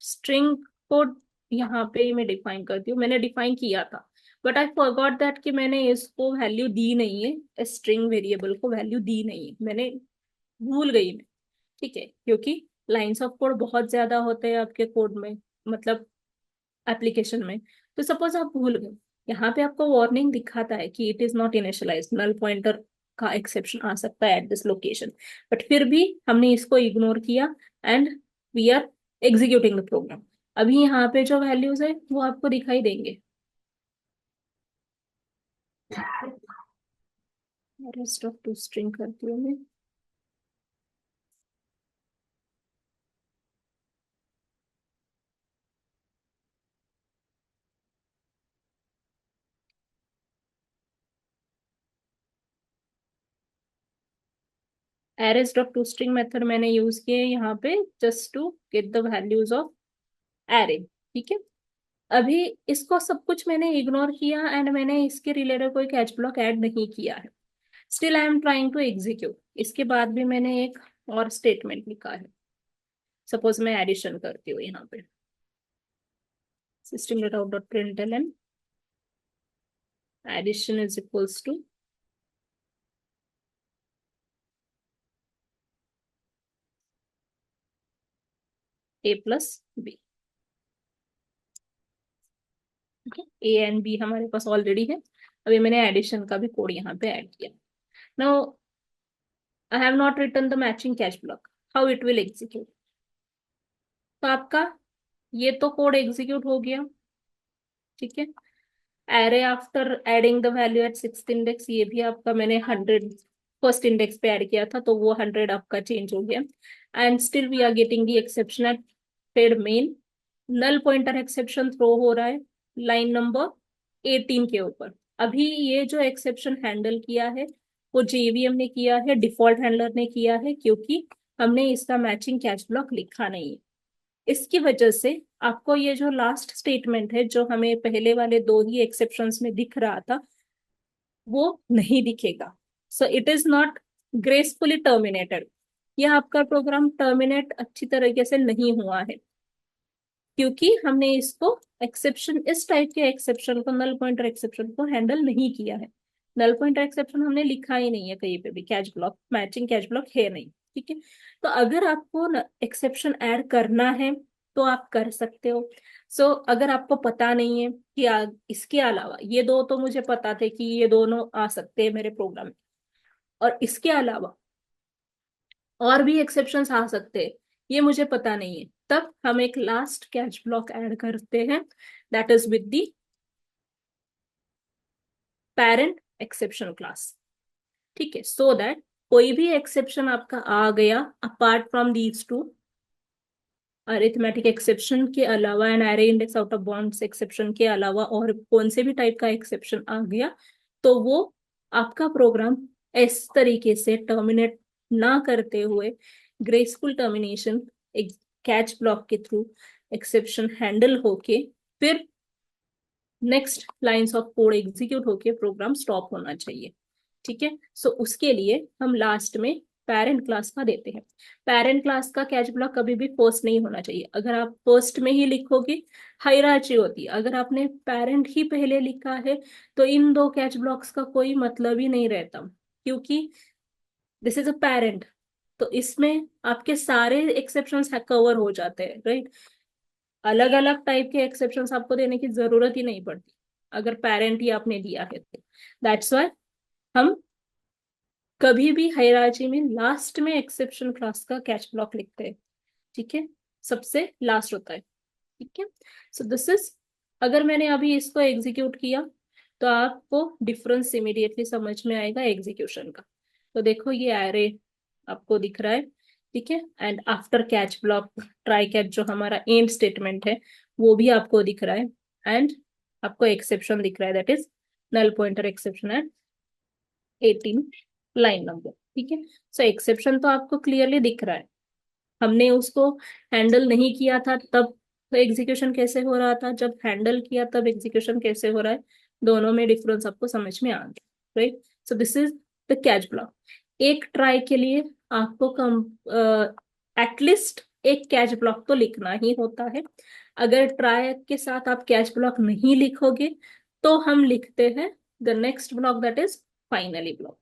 स्ट्रिंग को यहाँ पे मैं डिफाइन करती हूँ, मैंने डिफाइन किया था बट आई फॉरगॉट दैट कि मैंने इसको वैल्यू दी नहीं है, स्ट्रिंग वेरिएबल को वैल्यू दी नहीं है, मैंने भूल गई मैं, ठीक है। क्योंकि लाइंस ऑफ कोड बहुत ज्यादा होते हैं आपके कोड में, मतलब एप्लीकेशन में। तो सपोज आप भूल गए, यहाँ पे आपको वार्निंग दिखाता है कि it is not initialised, null pointer का एक्सेप्शन आ सकता है एट दिस लोकेशन, बट फिर भी हमने इसको इग्नोर किया and we are executing the program. अभी यहाँ पे जो वैल्यूज है वो आपको दिखाई देंगे। रेस्ट ऑफ टू स्ट्रिंग करती हूँ मैं। Arrays dot to string method मैंने यूज किए यहाँ पे just to get the values of array, ठीक है। अभी इसको सब कुछ मैंने इग्नोर किया एंड मैंने इसके रिलेटेड कोई कैच ब्लॉक ऐड नहीं किया है। Still I am trying to execute. इसके बाद भी मैंने एक और स्टेटमेंट लिखा है। सपोज मैं एडिशन करती हूँ यहाँ पे, system dot out dot println addition is equals to A plus B, ठीक है। ए एंड बी हमारे पास ऑलरेडी है, अभी मैंने एडिशन का भी कोड यहाँ पे ऐड किया। Now I have not written the matching catch block, how it will execute. तो आपका ये तो कोड एग्जीक्यूट हो गया, ठीक है। Array after adding the value at 6th index, ये भी आपका मैंने 100 फर्स्ट इंडेक्स पे ऐड किया था, तो वो 100 आपका चेंज हो गया। And still we are getting the exception at पेड main. Null pointer exception throw हो रहा है लाइन नंबर 18 के ऊपर। अभी ये जो एक्सेप्शन हैंडल किया है वो जेवीएम ने किया है, डिफॉल्ट हैंडलर ने किया है, क्योंकि हमने इसका मैचिंग कैच ब्लॉक लिखा नहीं है। इसकी वजह से आपको ये जो लास्ट स्टेटमेंट है, जो हमें पहले वाले दो ही एक्सेप्शंस में दिख रहा था, वो नहीं दिखेगा। So it is not gracefully terminated. यह आपका प्रोग्राम टर्मिनेट अच्छी तरीके से नहीं हुआ है, क्योंकि हमने इसको एक्सेप्शन, इस टाइप के एक्सेप्शन को, नल पॉइंटर एक्सेप्शन को हैंडल नहीं किया है। नल पॉइंटर एक्सेप्शन हमने लिखा ही नहीं है कहीं पे भी, catch block, matching catch block है नहीं। ठीक है, तो अगर आपको एक्सेप्शन ऐड करना है तो आप कर सकते हो। अगर आपको पता नहीं है कि इसके अलावा ये दो तो मुझे पता थे कि ये दोनों आ सकते हैं मेरे प्रोग्राम में, और इसके अलावा और भी एक्सेप्शंस आ सकते हैं, ये मुझे पता नहीं है, तब हम एक लास्ट कैच ब्लॉक ऐड करते हैं, that is with the parent exception class. ठीक है, सो दैट कोई भी एक्सेप्शन आपका आ गया apart from these two, arithmetic exception के अलावा and array index out of bounds exception के अलावा, और कौन से भी टाइप का एक्सेप्शन आ गया, तो वो आपका प्रोग्राम इस तरीके से टर्मिनेट ना करते हुए, ग्रेसफुल टर्मिनेशन एक कैच ब्लॉक के थ्रू एक्सेप्शन हैंडल होके, फिर next lines of code execute होके प्रोग्राम स्टॉप होना चाहिए। ठीक है, उसके लिए हम लास्ट में पेरेंट क्लास का देते हैं। पेरेंट क्लास का कैच ब्लॉक कभी भी फर्स्ट नहीं होना चाहिए। अगर आप फर्स्ट में ही लिखोगे, हायरार्ची होती है। अगर आपने पेरेंट ही पहले लिखा है तो इन दो कैच ब्लॉक्स का कोई मतलब ही नहीं रहता, क्योंकि दिस इज अ पेरेंट, तो इसमें आपके सारे एक्सेप्शंस कवर हो जाते हैं, राइट। अलग अलग टाइप के एक्सेप्शंस आपको देने की जरूरत ही नहीं पड़ती अगर पेरेंट ही आपने दिया है तो। दैट्स वाई हम कभी भी हायरार्ची में लास्ट में एक्सेप्शन क्लास का कैच ब्लॉक लिखते हैं। ठीक है, सबसे लास्ट होता है। ठीक है, दिस इज, अगर मैंने अभी इसको एग्जीक्यूट किया तो आपको डिफरेंस इमीडिएटली समझ में आएगा एग्जीक्यूशन का। तो देखो ये एरे आपको दिख रहा है। ठीक है, and after catch block try catch जो हमारा एंड स्टेटमेंट है वो भी आपको दिख रहा है, एंड आपको एक्सेप्शन दिख रहा है, that is null pointer exception at 18 line number. ठीक है, एक्सेप्शन तो आपको क्लियरली दिख रहा है। हमने उसको हैंडल नहीं किया था तब एग्जीक्यूशन कैसे हो रहा था, जब हैंडल किया तब एग्जीक्यूशन कैसे हो रहा है, दोनों में डिफरेंस आपको समझ में आ गया, right. This is the catch block. एक ट्राई के लिए आपको कम एटलीस्ट एक कैच ब्लॉक तो लिखना ही होता है। अगर ट्राई के साथ आप कैच ब्लॉक नहीं लिखोगे तो हम लिखते हैं the next block, that is finally block.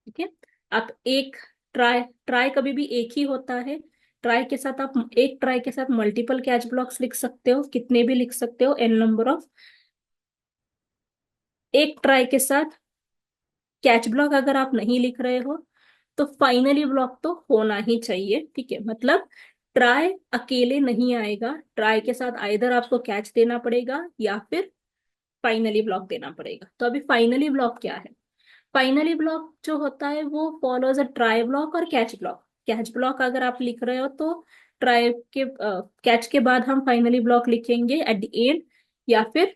ठीक है, आप एक ट्राई, ट्राई कभी भी एक ही होता है। ट्राई के साथ आप, एक ट्राई के साथ मल्टीपल कैच ब्लॉक्स लिख सकते हो, कितने भी लिख सकते हो, एन नंबर ऑफ। एक ट्राई के साथ कैच ब्लॉक अगर आप नहीं लिख रहे हो तो फाइनली ब्लॉक तो होना ही चाहिए। ठीक है, मतलब ट्राई अकेले नहीं आएगा, ट्राई के साथ आइदर आपको कैच देना पड़ेगा या फिर फाइनली ब्लॉक देना पड़ेगा। तो अभी फाइनली ब्लॉक क्या है? फाइनली ब्लॉक जो होता है वो फॉलोज अ ट्राई ब्लॉक और कैच ब्लॉक। कैच ब्लॉक अगर आप लिख रहे हो तो ट्राई के कैच के बाद हम फाइनली ब्लॉक लिखेंगे एट द एंड, या फिर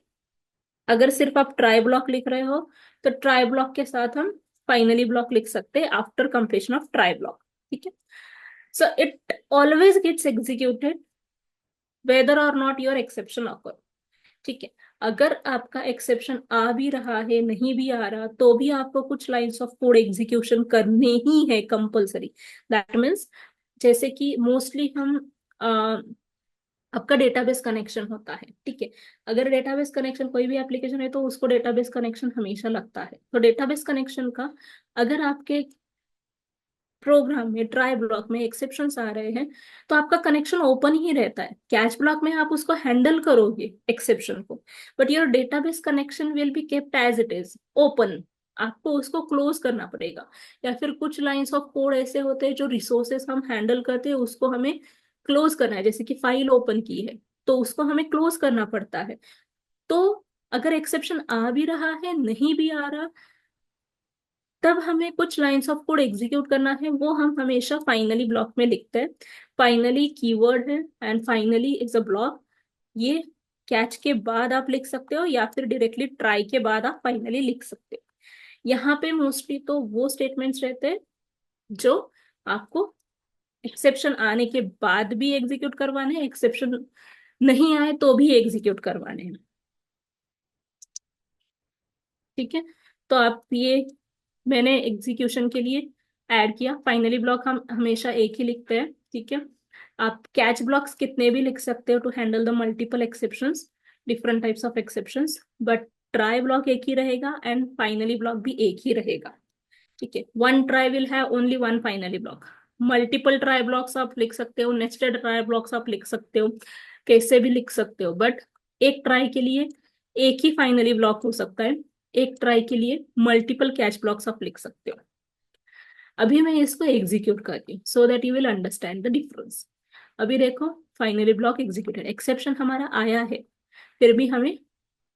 अगर सिर्फ आप ट्राई ब्लॉक लिख रहे हो तो ट्राई ब्लॉक के साथ हम फाइनली ब्लॉक लिख सकते हैं after completion of try block. ठीक है, it always gets executed whether or not your exception occur. ठीक है, अगर आपका एक्सेप्शन आ भी रहा है, नहीं भी आ रहा, तो भी आपको कुछ लाइंस ऑफ कोड एग्जीक्यूशन करने ही है कंपलसरी। दैट मीन्स, जैसे कि मोस्टली हम आपका डेटाबेस कनेक्शन होता है। ठीक है, अगर डेटाबेस कनेक्शन, कोई भी एप्लीकेशन है तो उसको डेटाबेस कनेक्शन हमेशा लगता है। तो डेटाबेस कनेक्शन का अगर आपके प्रोग्राम में ट्राई ब्लॉक में एक्सेप्शंस आ रहे हैं तो आपका कनेक्शन ओपन ही रहता है। कैच ब्लॉक में आप उसको हैंडल करोगे एक्सेप्शन को, but your database connection will be kept as it is open. आपको उसको क्लोज करना पड़ेगा, या फिर कुछ लाइंस ऑफ कोड ऐसे होते हैं जो रिसोर्सेस हम हैंडल करते हैं उसको हमें क्लोज करना है, जैसे कि फाइल ओपन की है तो उसको हमें क्लोज करना पड़ता है। तो अगर एक्सेप्शन आ भी रहा है, नहीं भी आ रहा, तब हमें कुछ लाइंस ऑफ कोड एग्जीक्यूट करना है, वो हम हमेशा फाइनली ब्लॉक में लिखते हैं। फाइनली कीवर्ड है and finally is a block. ये कैच के बाद आप लिख सकते हो या फिर डायरेक्टली ट्राई के बाद आप फाइनली लिख सकते हो। यहाँ पे मोस्टली तो वो स्टेटमेंट्स रहते हैं जो आपको एक्सेप्शन आने के बाद भी एग्जीक्यूट करवाने हैं, एक्सेप्शन नहीं आए तो भी एग्जीक्यूट करवाने हैं। ठीक है, तो आप ये मैंने एग्जीक्यूशन के लिए ऐड किया। फाइनली ब्लॉक हम हमेशा एक ही लिखते हैं। ठीक है, आप कैच ब्लॉक्स कितने भी लिख सकते हो to handle the multiple exceptions, different types of exceptions, but try block एक ही रहेगा एंड फाइनली ब्लॉक भी एक ही रहेगा। ठीक है, one try will have only one finally block. Multiple try blocks आप लिख सकते हो, नेस्टेड ट्राई ब्लॉक्स आप लिख सकते हो, कैसे भी लिख सकते हो, बट एक ट्राई के लिए एक ही फाइनली ब्लॉक हो सकता है। एक ट्राई के लिए मल्टीपल कैच ब्लॉक्स आप लिख सकते हो। अभी मैं इसको एग्जीक्यूट कर रही हूँ so that you will understand the difference. अभी देखो, फाइनली ब्लॉक एग्जीक्यूटेड, एक्सेप्शन हमारा आया है, फिर भी हमें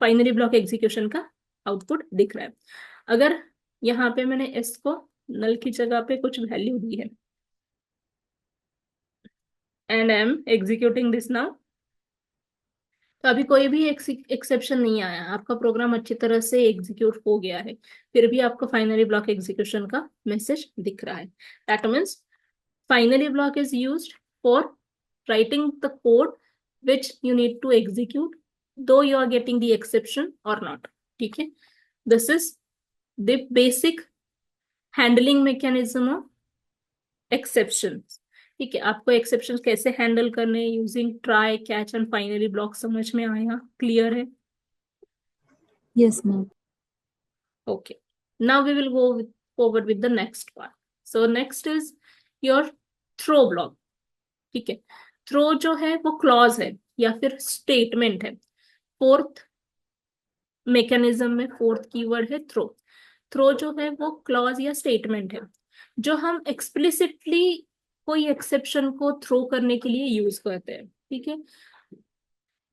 फाइनली ब्लॉक एग्जीक्यूशन का आउटपुट दिख रहा है। अगर यहाँ पे मैंने इसको नल की जगह पे कुछ वैल्यू दी है and I am executing this now, तो अभी कोई भी एक्सेप्शन नहीं आया, आपका प्रोग्राम अच्छी तरह से एग्जीक्यूट हो गया है, फिर भी आपको फाइनली ब्लॉक एग्जीक्यूशन का मैसेज दिख रहा है। That means finally block is used for writing the code which you need to execute though you are getting the exception or not. ठीक है, this is the basic handling mechanism of exceptions। ठीक है, आपको exception कैसे handle करने using try catch and finally block समझ में आया? क्लियर है? Yes, ma'am. Okay, now we will go forward with the next part. So next is your throw block। ठीक है, थ्रो जो है वो क्लॉज है या फिर स्टेटमेंट है। फोर्थ मैकेनिज्म में फोर्थ कीवर्ड है थ्रो। थ्रो जो है वो क्लॉज या स्टेटमेंट है जो हम एक्सप्लिसिटली कोई एक्सेप्शन को थ्रो करने के लिए यूज करते हैं। ठीक है,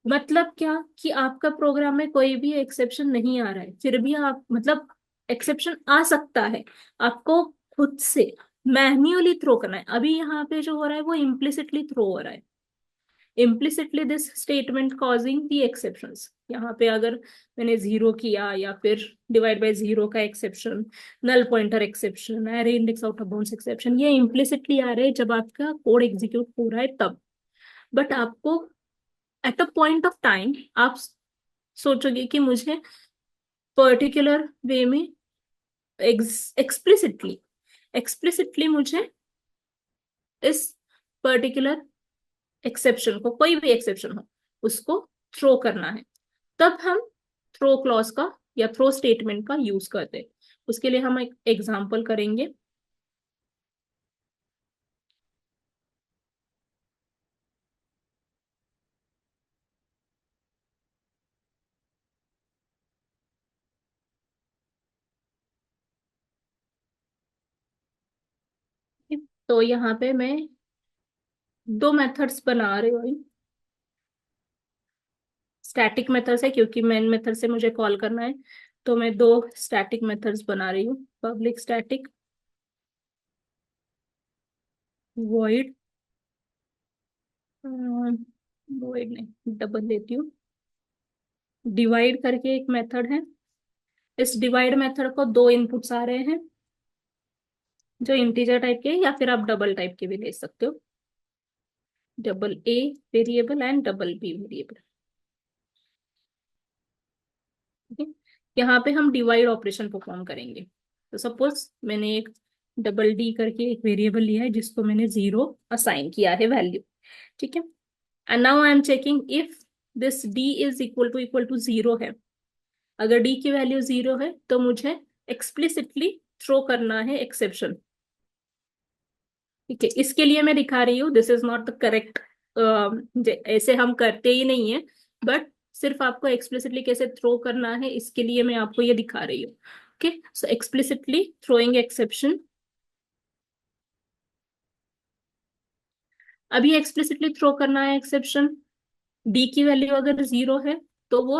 मतलब क्या कि आपका प्रोग्राम में कोई भी एक्सेप्शन नहीं आ रहा है, फिर भी आप मतलब एक्सेप्शन आ सकता है, आपको खुद से मैन्युअली थ्रो करना है। अभी यहाँ पे जो हो रहा है वो इम्प्लिसिटली थ्रो हो रहा है, implicitly this statement causing the exceptions. यहाँ पे अगर मैंने जीरो किया या फिर डिवाइड बाय जीरो का exception, null pointer exception, array index out of bounds exception, ये इम्प्लिसिटली आ रहे हैं जब आपका कोड एग्जीक्यूट हो रहा है तब। बट आपको at a point of time आप सोचोगे कि मुझे पर्टिकुलर वे में एक्सप्लिसिटली एक्सप्लिसिटली मुझे इस पर्टिकुलर एक्सेप्शन को, कोई भी एक्सेप्शन हो, उसको थ्रो करना है, तब हम थ्रो क्लॉज का या थ्रो स्टेटमेंट का यूज करते हैं। उसके लिए हम एक एग्जांपल करेंगे। तो यहाँ पे मैं दो मेथड्स बना रही हूँ। स्टैटिक मेथड्स है क्योंकि मेन मेथड से मुझे कॉल करना है, तो मैं दो स्टैटिक मेथड्स बना रही हूँ। पब्लिक स्टैटिक वॉइड, वॉइड नहीं, डबल लेती हूँ, डिवाइड करके एक मेथड है। इस डिवाइड मेथड को दो इनपुट्स आ रहे हैं जो इंटीजर टाइप के, या फिर आप डबल टाइप के भी ले सकते हो, double A variable and double B variable. ठीक है, यहाँ पे हम डिवाइड ऑपरेशन परफॉर्म करेंगे। तो सपोज मैंने एक डबल डी करके एक वेरिएबल लिया है जिसको मैंने जीरो असाइन किया है वैल्यू। ठीक है, and now I am checking if this D is equal to zero है। अगर डी की वैल्यू जीरो है तो मुझे एक्सप्लिसिटली थ्रो करना है एक्सेप्शन। ठीक है, इसके लिए मैं दिखा रही हूँ, this is not the correct, ऐसे हम करते ही नहीं है, बट सिर्फ आपको एक्सप्लिसिटली कैसे थ्रो करना है इसके लिए मैं आपको ये दिखा रही हूँ। ओके, सो एक्सप्लिसिटली थ्रोइंग एक्सेप्शन। अभी एक्सप्लिसिटली थ्रो करना है एक्सेप्शन, डी की वैल्यू अगर जीरो है तो वो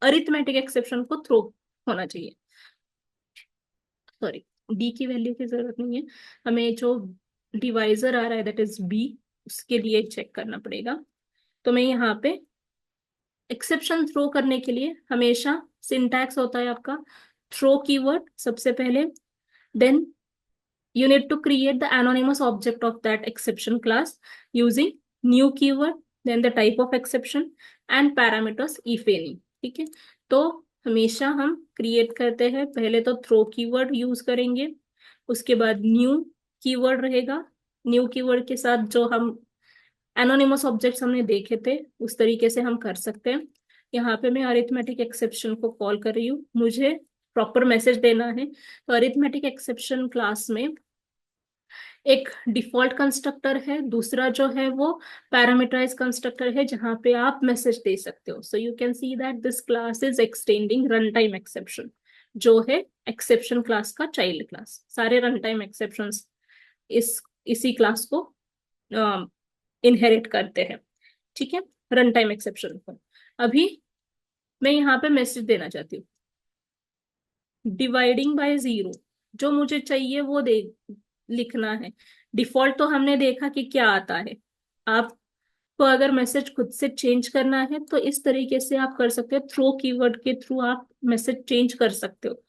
अरिथमेटिक एक्सेप्शन को थ्रो होना चाहिए, सॉरी डी की वैल्यू की जरूरत नहीं है, हमें जो डिवाइजर आ रहा है दैट इज बी, उसके लिए चेक करना पड़ेगा। तो मैं यहाँ पे एक्सेप्शन थ्रो करने के लिए हमेशा सिंटैक्स होता है आपका थ्रो कीवर्ड सबसे पहले, then you need to create the anonymous object of that exception class using new keyword, then the type of exception and parameters if any। ठीक है, तो हमेशा हम क्रिएट करते हैं पहले तो थ्रो कीवर्ड यूज करेंगे, उसके बाद न्यू कीवर्ड रहेगा, न्यू कीवर्ड के साथ जो हम एनोनिमस ऑब्जेक्ट्स हमने देखे थे उस तरीके से हम कर सकते हैं। यहाँ पे मैं अरिथमेटिक एक्सेप्शन को कॉल कर रही हूँ, मुझे प्रॉपर मैसेज देना है। तो अरिथमेटिक एक्सेप्शन क्लास में एक डिफॉल्ट कंस्ट्रक्टर है, दूसरा जो है वो पैरामीटराइज कंस्ट्रक्टर है जहां पे आप मैसेज दे सकते हो। So you can see that this class is extending run time exception, जो है एक्सेप्शन क्लास का चाइल्ड क्लास। सारे रन टाइम एक्सेप्शंस इसी क्लास को इनहेरिट करते हैं। ठीक है, रन टाइम एक्सेप्शन को अभी मैं यहाँ पे मैसेज देना चाहती हूँ डिवाइडिंग बाय जीरो, जो मुझे चाहिए वो दे लिखना है। डिफॉल्ट तो हमने देखा कि क्या आता है, आपको अगर मैसेज खुद से चेंज करना है तो इस तरीके से आप कर सकते हो, थ्रो कीवर्ड के थ्रू आप मैसेज चेंज कर सकते हो,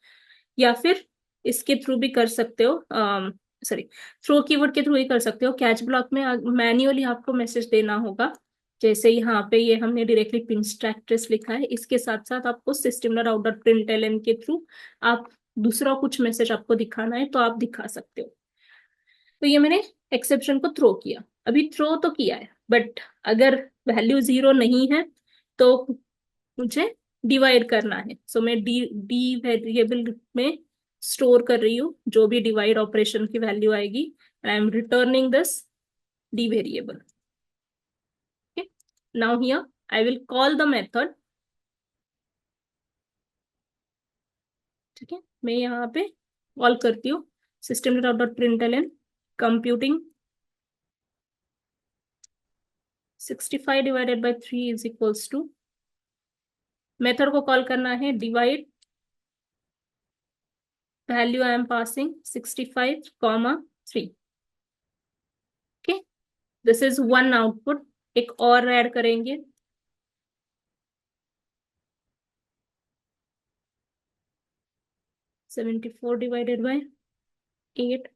या फिर इसके थ्रू भी कर सकते हो, सॉरी थ्रो कीवर्ड के थ्रू ही कर सकते हो। कैच ब्लॉक में मैन्युअली आपको मैसेज देना होगा, जैसे यहाँ पे ये हमने डायरेक्टली पिन स्टैक ट्रेस लिखा है, इसके साथ साथ आपको system dot out dot println के थ्रू आप दूसरा कुछ मैसेज आपको दिखाना है तो आप दिखा सकते हो। तो ये मैंने एक्सेप्शन को थ्रो किया, अभी थ्रो तो किया है, बट अगर वैल्यू जीरो नहीं है तो मुझे डिवाइड करना है। सो मैं डी वेरिएबल में स्टोर कर रही हूँ जो भी डिवाइड ऑपरेशन की वैल्यू आएगी, and I am returning this D variable. Now here I will call the method. ठीक है, मैं यहाँ पे कॉल करती हूँ system dot dot println computing 65 divided by 3 is equals to, method को कॉल करना है divide, value I am passing 65 comma 3। Okay, this is one output. एक और ऐड करेंगे, 74 डिवाइडेड बाई 8,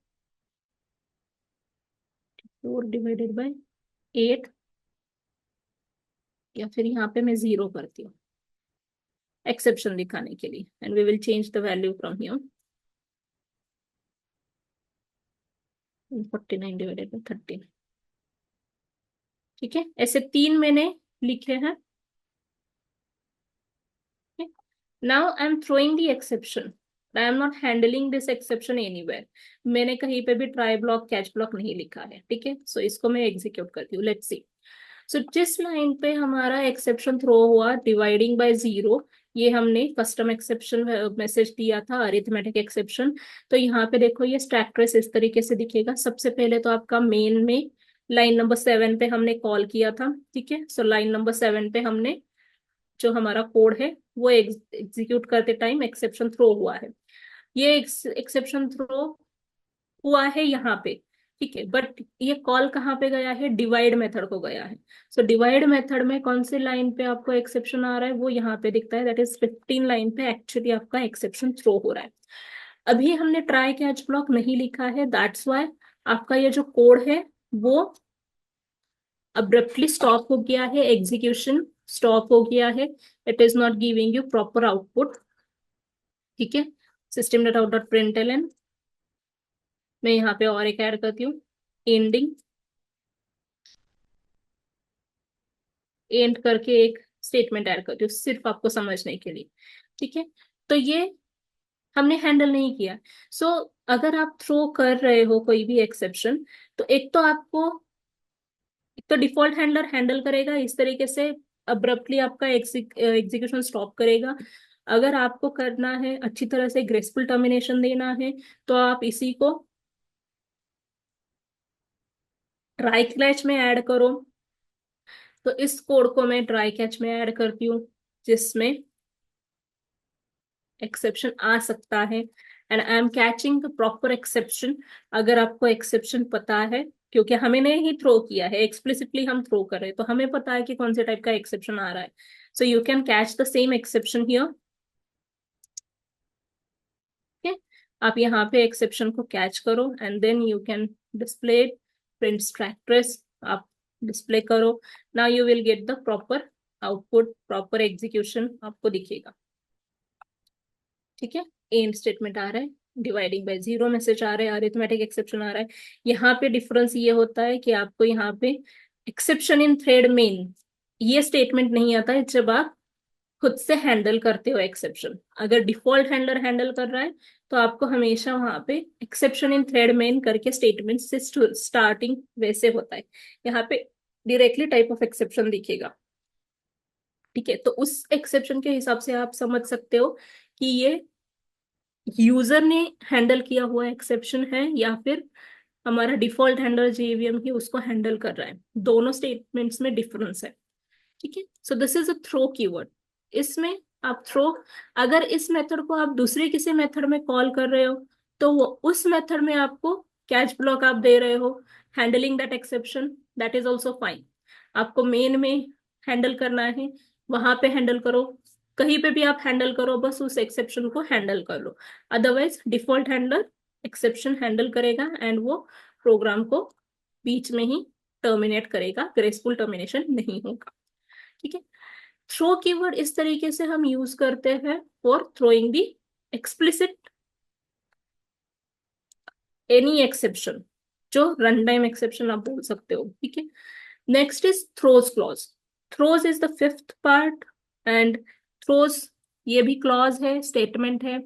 4 डिवाइडेड बाई 8, या फिर यहाँ पे मैं जीरो करती हूँ एक्सेप्शन दिखाने के लिए, and we will change the value from here 49 divided by 13। ठीक है, ऐसे तीन मैंने लिखे हैं। Now I am throwing the exception, I am not handling this exception anywhere. मैंने कहीं पे भी ट्राई ब्लॉक कैच ब्लॉक नहीं लिखा है। ठीक है, सो इसको मैं एग्जीक्यूट करती हूँ, लेट्स सी। सो जिस लाइन पे हमारा एक्सेप्शन थ्रो हुआ डिवाइडिंग बाय जीरो, ये हमने कस्टम एक्सेप्शन मैसेज दिया था अरिथमेटिक एक्सेप्शन। तो यहाँ पे देखो ये स्टैक ट्रेस इस तरीके से दिखेगा। सबसे पहले तो आपका मेन में लाइन नंबर 7 पे हमने कॉल किया था। ठीक है, सो लाइन नंबर 7 पे हमने जो हमारा कोड है वो एग्जीक्यूट करते टाइम एक्सेप्शन थ्रो हुआ है। ये एक्सेप्शन थ्रो हुआ है यहाँ पे। ठीक है, बट ये कॉल कहाँ पे गया है, डिवाइड मेथड को गया है। सो डिवाइड मेथड में कौन सी लाइन पे आपको एक्सेप्शन आ रहा है वो यहाँ पे दिखता है, दैट इज 15 लाइन पे एक्चुअली आपका एक्सेप्शन थ्रो हो रहा है। अभी हमने ट्राई कैच ब्लॉक नहीं लिखा है, दैट्स वाई आपका ये जो कोड है वो अब्रप्टली स्टॉप हो गया है, एग्जीक्यूशन स्टॉप हो गया है, it is not giving you proper output. ठीक है, system dot out dot println, मैं यहाँ पे और एक ऐड करती हूँ एंडिंग, एंड करके एक स्टेटमेंट ऐड करती हूँ सिर्फ आपको समझने के लिए। ठीक है, तो ये हमने हैंडल नहीं किया। सो अगर आप थ्रो कर रहे हो कोई भी एक्सेप्शन, तो एक तो आपको, एक तो डिफॉल्ट हैंडलर हैंडल करेगा इस तरीके से, अब्रप्टली आपका एग्जीक्यूशन स्टॉप करेगा। अगर आपको करना है अच्छी तरह से ग्रेसफुल टर्मिनेशन देना है तो आप इसी को ट्राई कैच में ऐड करो। तो इस कोड को मैं ट्राई कैच में ऐड करती हूँ जिसमें एक्सेप्शन आ सकता है and I am catching the proper exception. अगर आपको एक्सेप्शन पता है, क्योंकि हमें ने ही थ्रो किया है, एक्सप्लिसिटली हम थ्रो कर रहे हैं, तो हमें पता है कि कौन से टाइप का एक्सेप्शन आ रहा है। So you can catch the same exception here. ठीक, आप यहाँ पे एक्सेप्शन को कैच करो and then you can display print tractors, आप डिस्प्ले करो। Now you will get the proper output, proper execution आपको दिखेगा। ठीक है, एंड स्टेटमेंट आ रहा है, डिवाइडिंग बाय जीरो मैसेज आ रहा है, अरिथमेटिक एक्सेप्शन आ रहा है। यहाँ पे डिफरेंस ये होता है कि आपको यहाँ पे एक्सेप्शन इन थ्रेड मेन ये स्टेटमेंट नहीं आता है जब आप खुद से हैंडल करते हो एक्सेप्शन। अगर डिफॉल्ट हैंडलर हैंडल कर रहा है तो आपको हमेशा वहां पे एक्सेप्शन इन थ्रेड मेन करके स्टेटमेंट से स्टार्टिंग वैसे होता है। यहाँ पे डायरेक्टली टाइप ऑफ एक्सेप्शन दिखेगा। ठीक है, तो उस एक्सेप्शन के हिसाब से आप समझ सकते हो कि ये यूजर ने हैंडल किया हुआ एक्सेप्शन है या फिर हमारा डिफॉल्ट हैंडलर जेवीएम ही उसको हैंडल कर रहा है। दोनों स्टेटमेंट्स में डिफरेंस है। ठीक है, so this is a throw keyword. इसमें आप थ्रो, अगर इस मेथड को आप दूसरे किसी मेथड में कॉल कर रहे हो तो वो उस मेथड में आपको कैच ब्लॉक आप दे रहे हो, handling that exception, that is also fine. आपको मेन में हैंडल करना है, वहां पे हैंडल करो, कहीं पे भी आप हैंडल करो, बस उस एक्सेप्शन को हैंडल कर लो। Otherwise default handler exception handle करेगा एंड वो प्रोग्राम को बीच में ही टर्मिनेट करेगा, ग्रेसफुल टर्मिनेशन नहीं होगा। ठीक है, थ्रो कीवर्ड इस तरीके से हम यूज करते हैं for throwing the explicit any exception, जो रन टाइम एक्सेप्शन आप बोल सकते हो। ठीक है, next is throws clause. Throws is the fifth part and throws ये भी क्लॉज है, स्टेटमेंट है।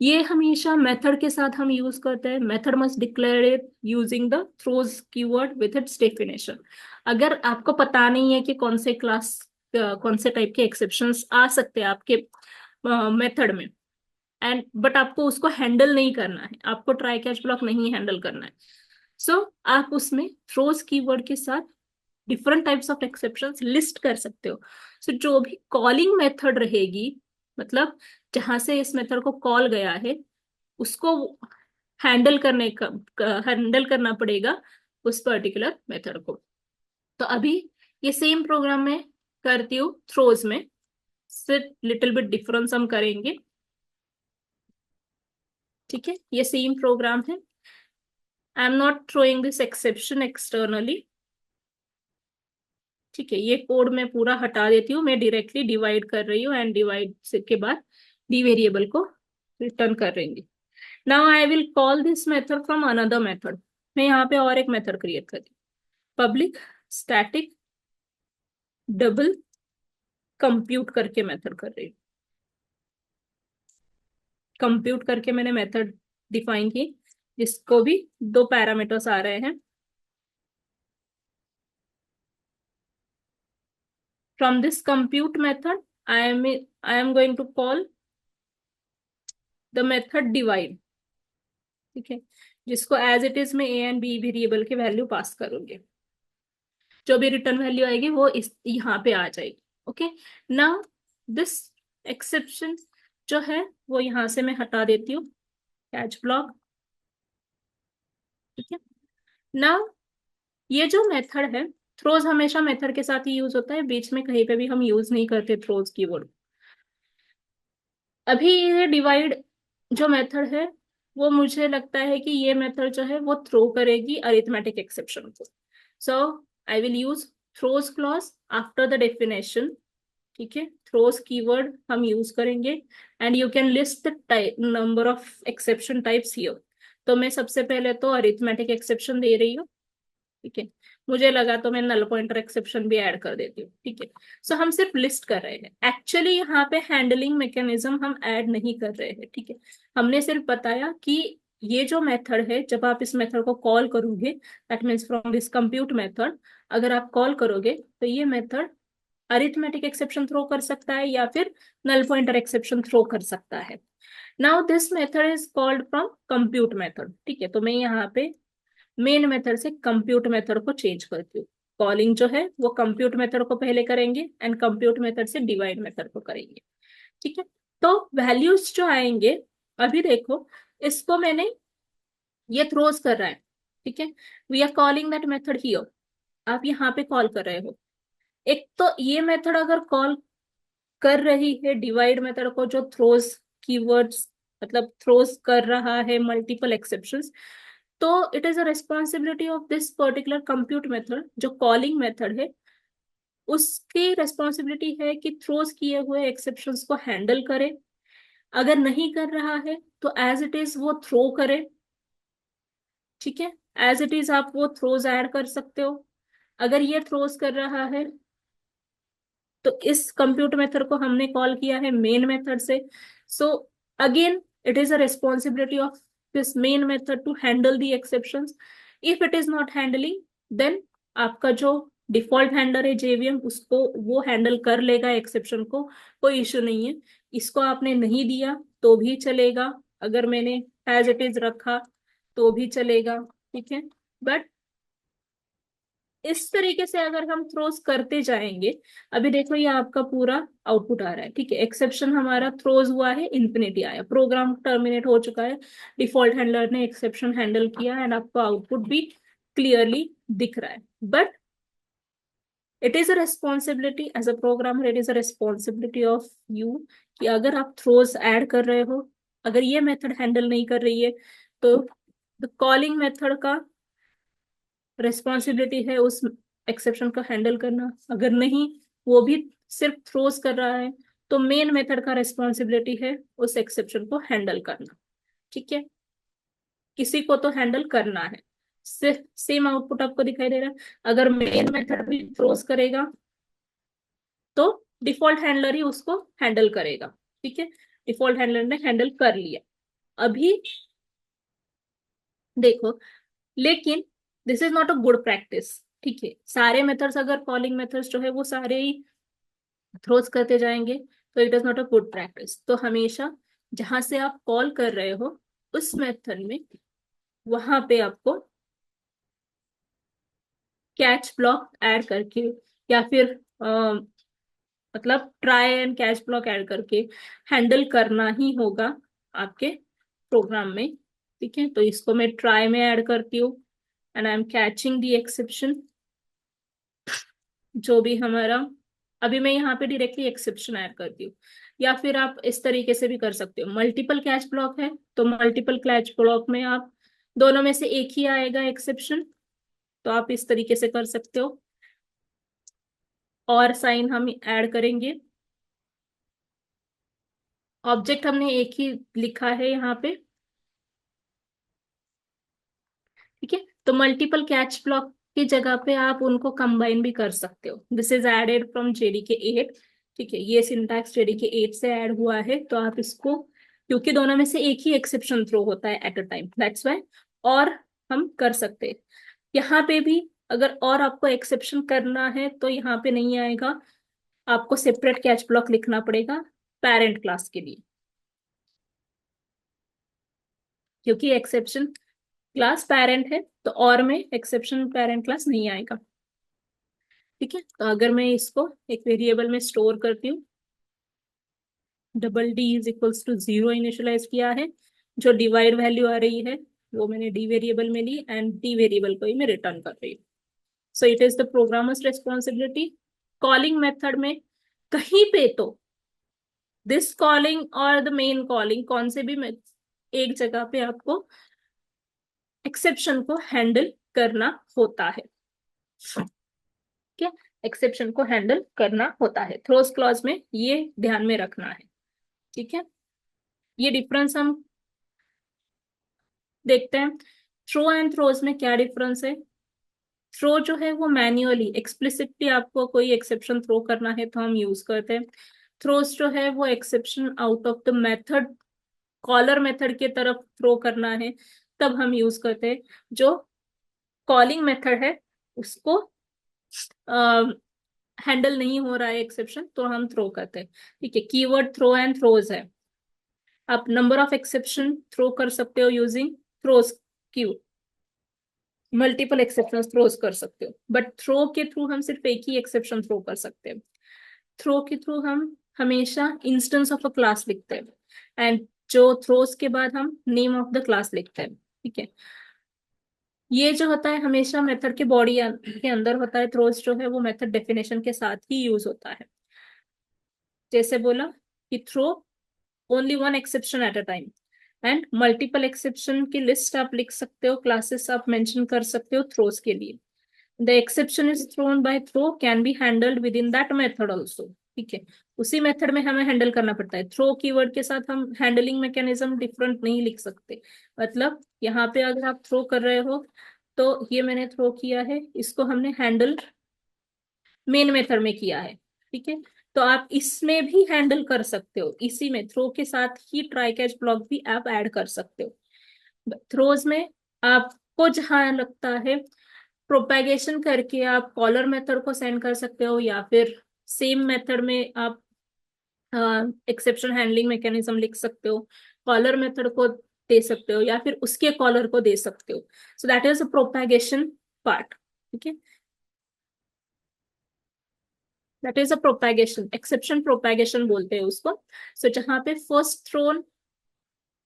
ये हमेशा मेथड के साथ हम यूज करते हैं। Method must declare it using the throws keyword with its definition. अगर आपको पता नहीं है कि कौन से क्लास कौन से टाइप के एक्सेप्शंस आ सकते हैं आपके मेथड में, एंड बट आपको उसको हैंडल नहीं करना है, आपको ट्राई कैच ब्लॉक नहीं हैंडल करना है, सो आप उसमें थ्रोज कीवर्ड के साथ different types of exceptions list कर सकते हो। सो जो भी कॉलिंग मेथड रहेगी, मतलब जहां से इस मेथड को कॉल गया है, उसको हैंडल करना पड़ेगा उस पर्टिकुलर मेथड को। तो अभी ये सेम प्रोग्राम में करती हूँ थ्रोज में, सिर्फ लिटिल बिट डिफरेंस हम करेंगे। ठीक है, ये सेम प्रोग्राम है। आई am not throwing this exception externally. ठीक है, ये कोड मैं पूरा हटा देती हूँ, मैं डायरेक्टली डिवाइड कर रही हूँ एंड डिवाइड के बाद डी वेरिएबल को रिटर्न कर रही हूँ। Now I will call this method from another method. मैं यहाँ पे और एक मेथड क्रिएट कर रही हूँ, पब्लिक स्टैटिक डबल कंप्यूट करके मेथड कर रही हूँ। कंप्यूट करके मैंने मेथड डिफाइन की, जिसको भी दो पैरामीटर्स आ रहे हैं। From this compute method I am going to call the method divide. ठीक है, जिसको एज इट इज में ए एंड बी वेरिएबल के वैल्यू पास करूंगी, जो भी रिटर्न वैल्यू आएगी वो इस यहाँ पे आ जाएगी। ओके, नाउ दिस एक्सेप्शन जो है वो यहाँ से मैं हटा देती हूँ, कैच ब्लॉक। ठीक है, नाउ ये जो मेथड है, थ्रोज हमेशा मेथड के साथ ही यूज होता है, बीच में कहीं पे भी हम यूज नहीं करते थ्रोज कीवर्ड। अभी ये डिवाइड जो मेथड है, वो मुझे लगता है कि ये मेथड जो है वो थ्रो करेगी अरिथमेटिक एक्सेप्शन को। So I will use throws clause after the definition. ठीक है, थ्रोज कीवर्ड हम यूज करेंगे and you can list the number of exception types here. तो मैं सबसे पहले तो अरिथमेटिक एक्सेप्शन दे रही हूँ। ठीक है, मुझे लगा तो मैं नल पॉइंटर एक्सेप्शन भी ऐड कर देती हूँ। ठीक है, सो हम सिर्फ लिस्ट कर रहे हैं, एक्चुअली यहाँ पे हैंडलिंग मैकेनिज्म हम ऐड नहीं कर रहे हैं। ठीक है, हमने सिर्फ बताया कि ये जो मेथड है, जब आप इस मेथड को कॉल करोगे, that means from this compute method, अगर आप कॉल करोगे तो ये मेथड अरिथमेटिक एक्सेप्शन थ्रो कर सकता है या फिर नल पॉइंटर एक्सेप्शन थ्रो कर सकता है। Now this method is called from compute method. ठीक है, तो मैं यहाँ पे मेन मेथड से कंप्यूट मेथड को चेंज करती हूँ। कॉलिंग जो है वो कंप्यूट मेथड को पहले करेंगे एंड कंप्यूट मेथड से डिवाइड मेथड को करेंगे। ठीक है, तो वैल्यूज जो आएंगे, अभी देखो इसको मैंने, ये थ्रोज कर रहा है, ठीक है, we are calling that method here, आप यहाँ पे कॉल कर रहे हो। एक तो ये मेथड अगर कॉल कर रही है डिवाइड मेथड को, जो थ्रोज कीवर्ड्स मतलब थ्रोज कर रहा है मल्टीपल एक्सेप्शंस, तो it is a responsibility of this particular compute method, जो कॉलिंग मेथड है, उसकी रेस्पॉन्सिबिलिटी है कि थ्रोज किए हुए एक्सेप्शंस को हैंडल करे। अगर नहीं कर रहा है तो एज इट इज वो थ्रो करे, ठीक है, एज इट इज आप वो थ्रोज ऐड कर सकते हो। अगर ये थ्रोज कर रहा है तो इस कंप्यूट मेथड को हमने कॉल किया है मेन मेथड से। So again it is a responsibility of this main method to handle the exceptions. If it is not handling, then आपका जो डिफॉल्ट हैंडलर है जेवीएम, उसको वो हैंडल कर लेगा एक्सेप्शन को, कोई इश्यू नहीं है। इसको आपने नहीं दिया तो भी चलेगा, अगर मैंने एज इट इज रखा तो भी चलेगा, ठीक है। बट इस तरीके से अगर हम थ्रोज करते जाएंगे, अभी देखो ये आपका पूरा आउटपुट आ रहा है, ठीक है, एक्सेप्शन हमारा थ्रोज हुआ है, इंफिनिटी आया, प्रोग्राम टर्मिनेट हो चुका है, डिफॉल्ट हैंडलर ने एक्सेप्शन हैंडल किया एंड आपको आउटपुट भी क्लियरली दिख रहा है। But it is a responsibility as a programmer, it is a responsibility of you कि अगर आप थ्रोज ऐड कर रहे हो, अगर ये मेथड हैंडल नहीं कर रही है, तो द कॉलिंग मेथड का रिस्पॉन्सिबिलिटी है उस एक्सेप्शन का हैंडल करना। अगर नहीं, वो भी सिर्फ थ्रोज कर रहा है, तो मेन मेथड का रिस्पॉन्सिबिलिटी है उस एक्सेप्शन को हैंडल करना, ठीक है, किसी को तो हैंडल करना है। सेम आउटपुट आपको दिखाई दे रहा है, अगर मेन मेथड भी थ्रोज करेगा तो डिफॉल्ट हैंडलर ही उसको हैंडल करेगा, ठीक है, डिफॉल्ट हैंडलर ने हैंडल कर लिया। अभी देखो, लेकिन this is not a good practice, ठीक है, सारे मेथड्स अगर कॉलिंग मेथड्स जो है वो सारे ही थ्रोज करते जाएंगे तो it is not a good practice. तो हमेशा जहां से आप कॉल कर रहे हो उस मेथड में, वहां पे आपको कैच ब्लॉक ऐड करके, या फिर मतलब try and catch block add करके हैंडल करना ही होगा आपके प्रोग्राम में, ठीक है। तो इसको मैं ट्राई में ऐड करती हूँ and I am catching the exception, जो भी हमारा, अभी मैं यहाँ पे डायरेक्टली एक्सेप्शन ऐड करती हूँ। या फिर आप इस तरीके से भी कर सकते हो, मल्टीपल कैच ब्लॉक है तो मल्टीपल कैच ब्लॉक में आप दोनों में से एक ही आएगा एक्सेप्शन, तो आप इस तरीके से कर सकते हो। और साइन हम ऐड करेंगे, ऑब्जेक्ट हमने एक ही लिखा है यहाँ पे, ठीक है। तो मल्टीपल कैच ब्लॉक की जगह पे आप उनको कंबाइन भी कर सकते हो। This is added from JDK 8, ठीक है, ये सिंटैक्स JDK 8 से ऐड हुआ है, तो आप इसको, क्योंकि दोनों में से एक ही एक्सेप्शन थ्रो होता है eight a time, that's why. और हम कर सकते हैं यहाँ पे भी, अगर और आपको एक्सेप्शन करना है तो यहाँ पे नहीं आएगा, आपको सेपरेट कैच ब्लॉक लिखना पड़ेगा पेरेंट क्लास के लिए, क्योंकि एक्सेप्शन क्लास पेरेंट है, तो और में एक्सेप्शन पेरेंट क्लास नहीं आएगा, ठीक है। तो अगर मैं इसको एक वेरिएबल में स्टोर करती हूँ, $d=0 इनिशियलाइज किया है, जो डिवाइड वैल्यू आ रही है वो मैंने डी वेरिएबल में ली एंड डी वेरिएबल को ही मैं रिटर्न कर रही हूँ। So it is the programmers responsibility. Calling method में कहीं पे तो दिस कॉलिंग और द मेन कॉलिंग, कौन से भी एक जगह पे आपको एक्सेप्शन को हैंडल करना होता है, ठीक है, एक्सेप्शन को हैंडल करना होता है, थ्रोस क्लॉज में ये ध्यान में रखना है, ठीक है। ये डिफरेंस हम देखते हैं, थ्रो एंड थ्रोज में क्या डिफरेंस है। थ्रो जो है वो मैन्युअली एक्सप्लिसिटली आपको कोई एक्सेप्शन थ्रो करना है तो हम यूज करते हैं। थ्रोज जो है वो exception out of the method, caller method के तरफ थ्रो करना है, तब हम यूज करते हैं। जो कॉलिंग मेथड है उसको हैंडल नहीं हो रहा है एक्सेप्शन, तो हम थ्रो करते हैं, ठीक है। कीवर्ड थ्रो एंड थ्रोज है, आप नंबर ऑफ एक्सेप्शन थ्रो कर सकते हो using throws Q, multiple exception throws कर सकते हो, बट थ्रो के थ्रू हम सिर्फ एक ही एक्सेप्शन थ्रो कर सकते हैं। थ्रो के थ्रू हम हमेशा इंस्टेंस ऑफ अ क्लास लिखते हैं एंड जो थ्रोज के बाद हम नेम ऑफ द क्लास लिखते हैं, ठीक है। ये जो होता है हमेशा मेथड के बॉडी के अंदर होता है, थ्रोज जो है वो मेथड डेफिनेशन के साथ ही यूज होता है। जैसे बोला कि throw only one exception at a time, and multiple exception की लिस्ट आप लिख सकते हो, क्लासेस आप मेंशन कर सकते हो थ्रोज के लिए। The exception is thrown by throw can be handled within that method also, ठीक है। उसी मेथड में हमें हैंडल करना पड़ता है। थ्रो कीवर्ड के साथ हम हैंडलिंग मैकेनिज्म डिफरेंट नहीं लिख सकते। मतलब यहाँ पे अगर आप थ्रो कर रहे हो, तो ये मैंने थ्रो किया है, इसको हमने हैंडल मेन मेथड में किया है, ठीक है। तो आप इसमें भी हैंडल कर सकते हो, इसी में थ्रो के साथ ही ट्राई कैच ब्लॉक भी आप ऐड कर सकते हो। थ्रोज में आपको जहां लगता है प्रोपेगेशन करके आप कॉलर मेथड को सेंड कर सकते हो, या फिर सेम मेथड में आप एक्सेप्शन हैंडलिंग मैकेनिज्म लिख सकते हो, कॉलर मेथड को दे सकते हो, या फिर उसके कॉलर को दे सकते हो। So that is a propagation part, ठीक है। That is a propagation, exception propagation बोलते हैं उसको। सो जहां पे फर्स्ट थ्रोन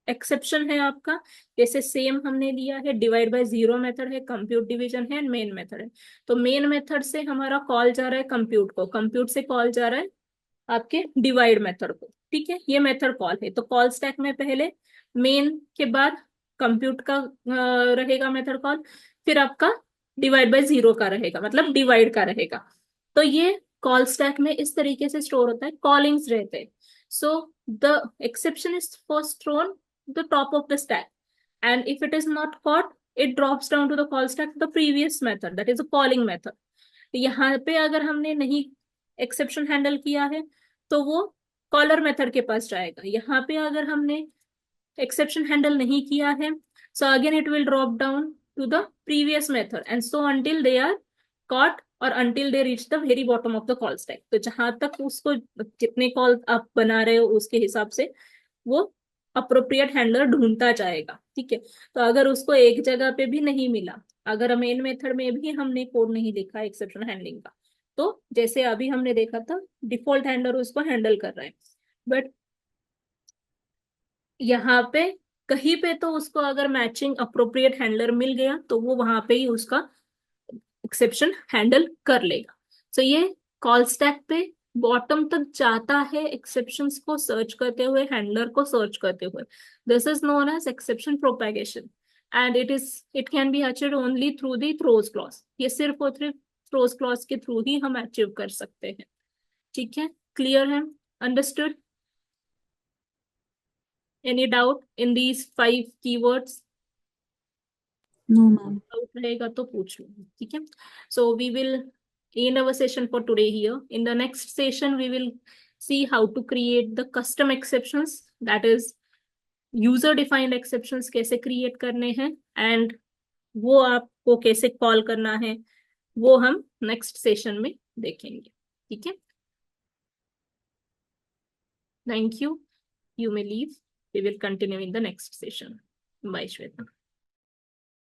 एक्सेप्शन है आपका, जैसे सेम हमने लिया है, डिवाइड बाय जीरो मेथड है, कंप्यूट डिवीजन है, एंड मेन मेथड है। तो मेन मेथड से हमारा कॉल जा रहा है कंप्यूट को, कंप्यूट से कॉल जा रहा है आपके डिवाइड मेथड को, ठीक है। ये मेथड कॉल है, तो कॉल स्टैक में पहले मेन के बाद कंप्यूट का रहेगा मेथड कॉल, फिर आपका डिवाइड बाय जीरो का रहेगा, मतलब डिवाइड का रहेगा। तो ये कॉल स्टैक में इस तरीके से स्टोर होता है, कॉलिंग्स रहते हैं। So the exception is first thrown the top of the stack, and if it is not caught, it drops down to the call stack, the previous method, that is a calling method. तो यहाँ पे अगर हमने नहीं exception handle किया है, तो वो कॉलर मेथड के पास जाएगा। यहाँ पे अगर हमने एक्सेप्शन हैंडल नहीं किया है, so again it will drop down to the previous method, and so until they are caught or until they reach the very bottom of the call stack. तो जहां तक उसको जितने कॉल आप बना रहे हो उसके हिसाब से वो अप्रोप्रिएट हैंडलर ढूंढता जाएगा, ठीक है। तो अगर उसको एक जगह पे भी नहीं मिला, अगर मेन मेथड में भी हमने कोड नहीं लिखा एक्सेप्शन हैंडलिंग का, तो जैसे अभी हमने देखा था डिफॉल्ट हैंडलर उसको हैंडल कर रहा है, बट यहाँ पे कहीं पे तो उसको अगर मैचिंग अप्रोप्रिएट हैंडलर मिल गया, तो वो वहां पे ही उसका एक्सेप्शन हैंडल कर लेगा। सो ये कॉल स्टैक पे बॉटम तक जाता है एक्सेप्शंस को सर्च करते हुए, हैंडलर को सर्च करते हुए। This is known as exception propagation, and it can be achieved only through the throws clause. ये सिर्फ और सिर्फ थ्रोज क्लॉज के थ्रू ही हम अचीव कर सकते हैं, ठीक है। क्लियर है? Understood? Any doubt in these 5 keywords? No, ma'am. Doubt रहेगा तो पूछ लो, ठीक है। So we will end our session for today here. In the next session we will see how to create the custom exceptions, that is user defined exceptions कैसे create करने हैं, and वो आपको कैसे कॉल करना है, वो हम नेक्स्ट सेशन में देखेंगे, ठीक है। Thank you, you may leave, we will continue in the next session. Bye Shweta.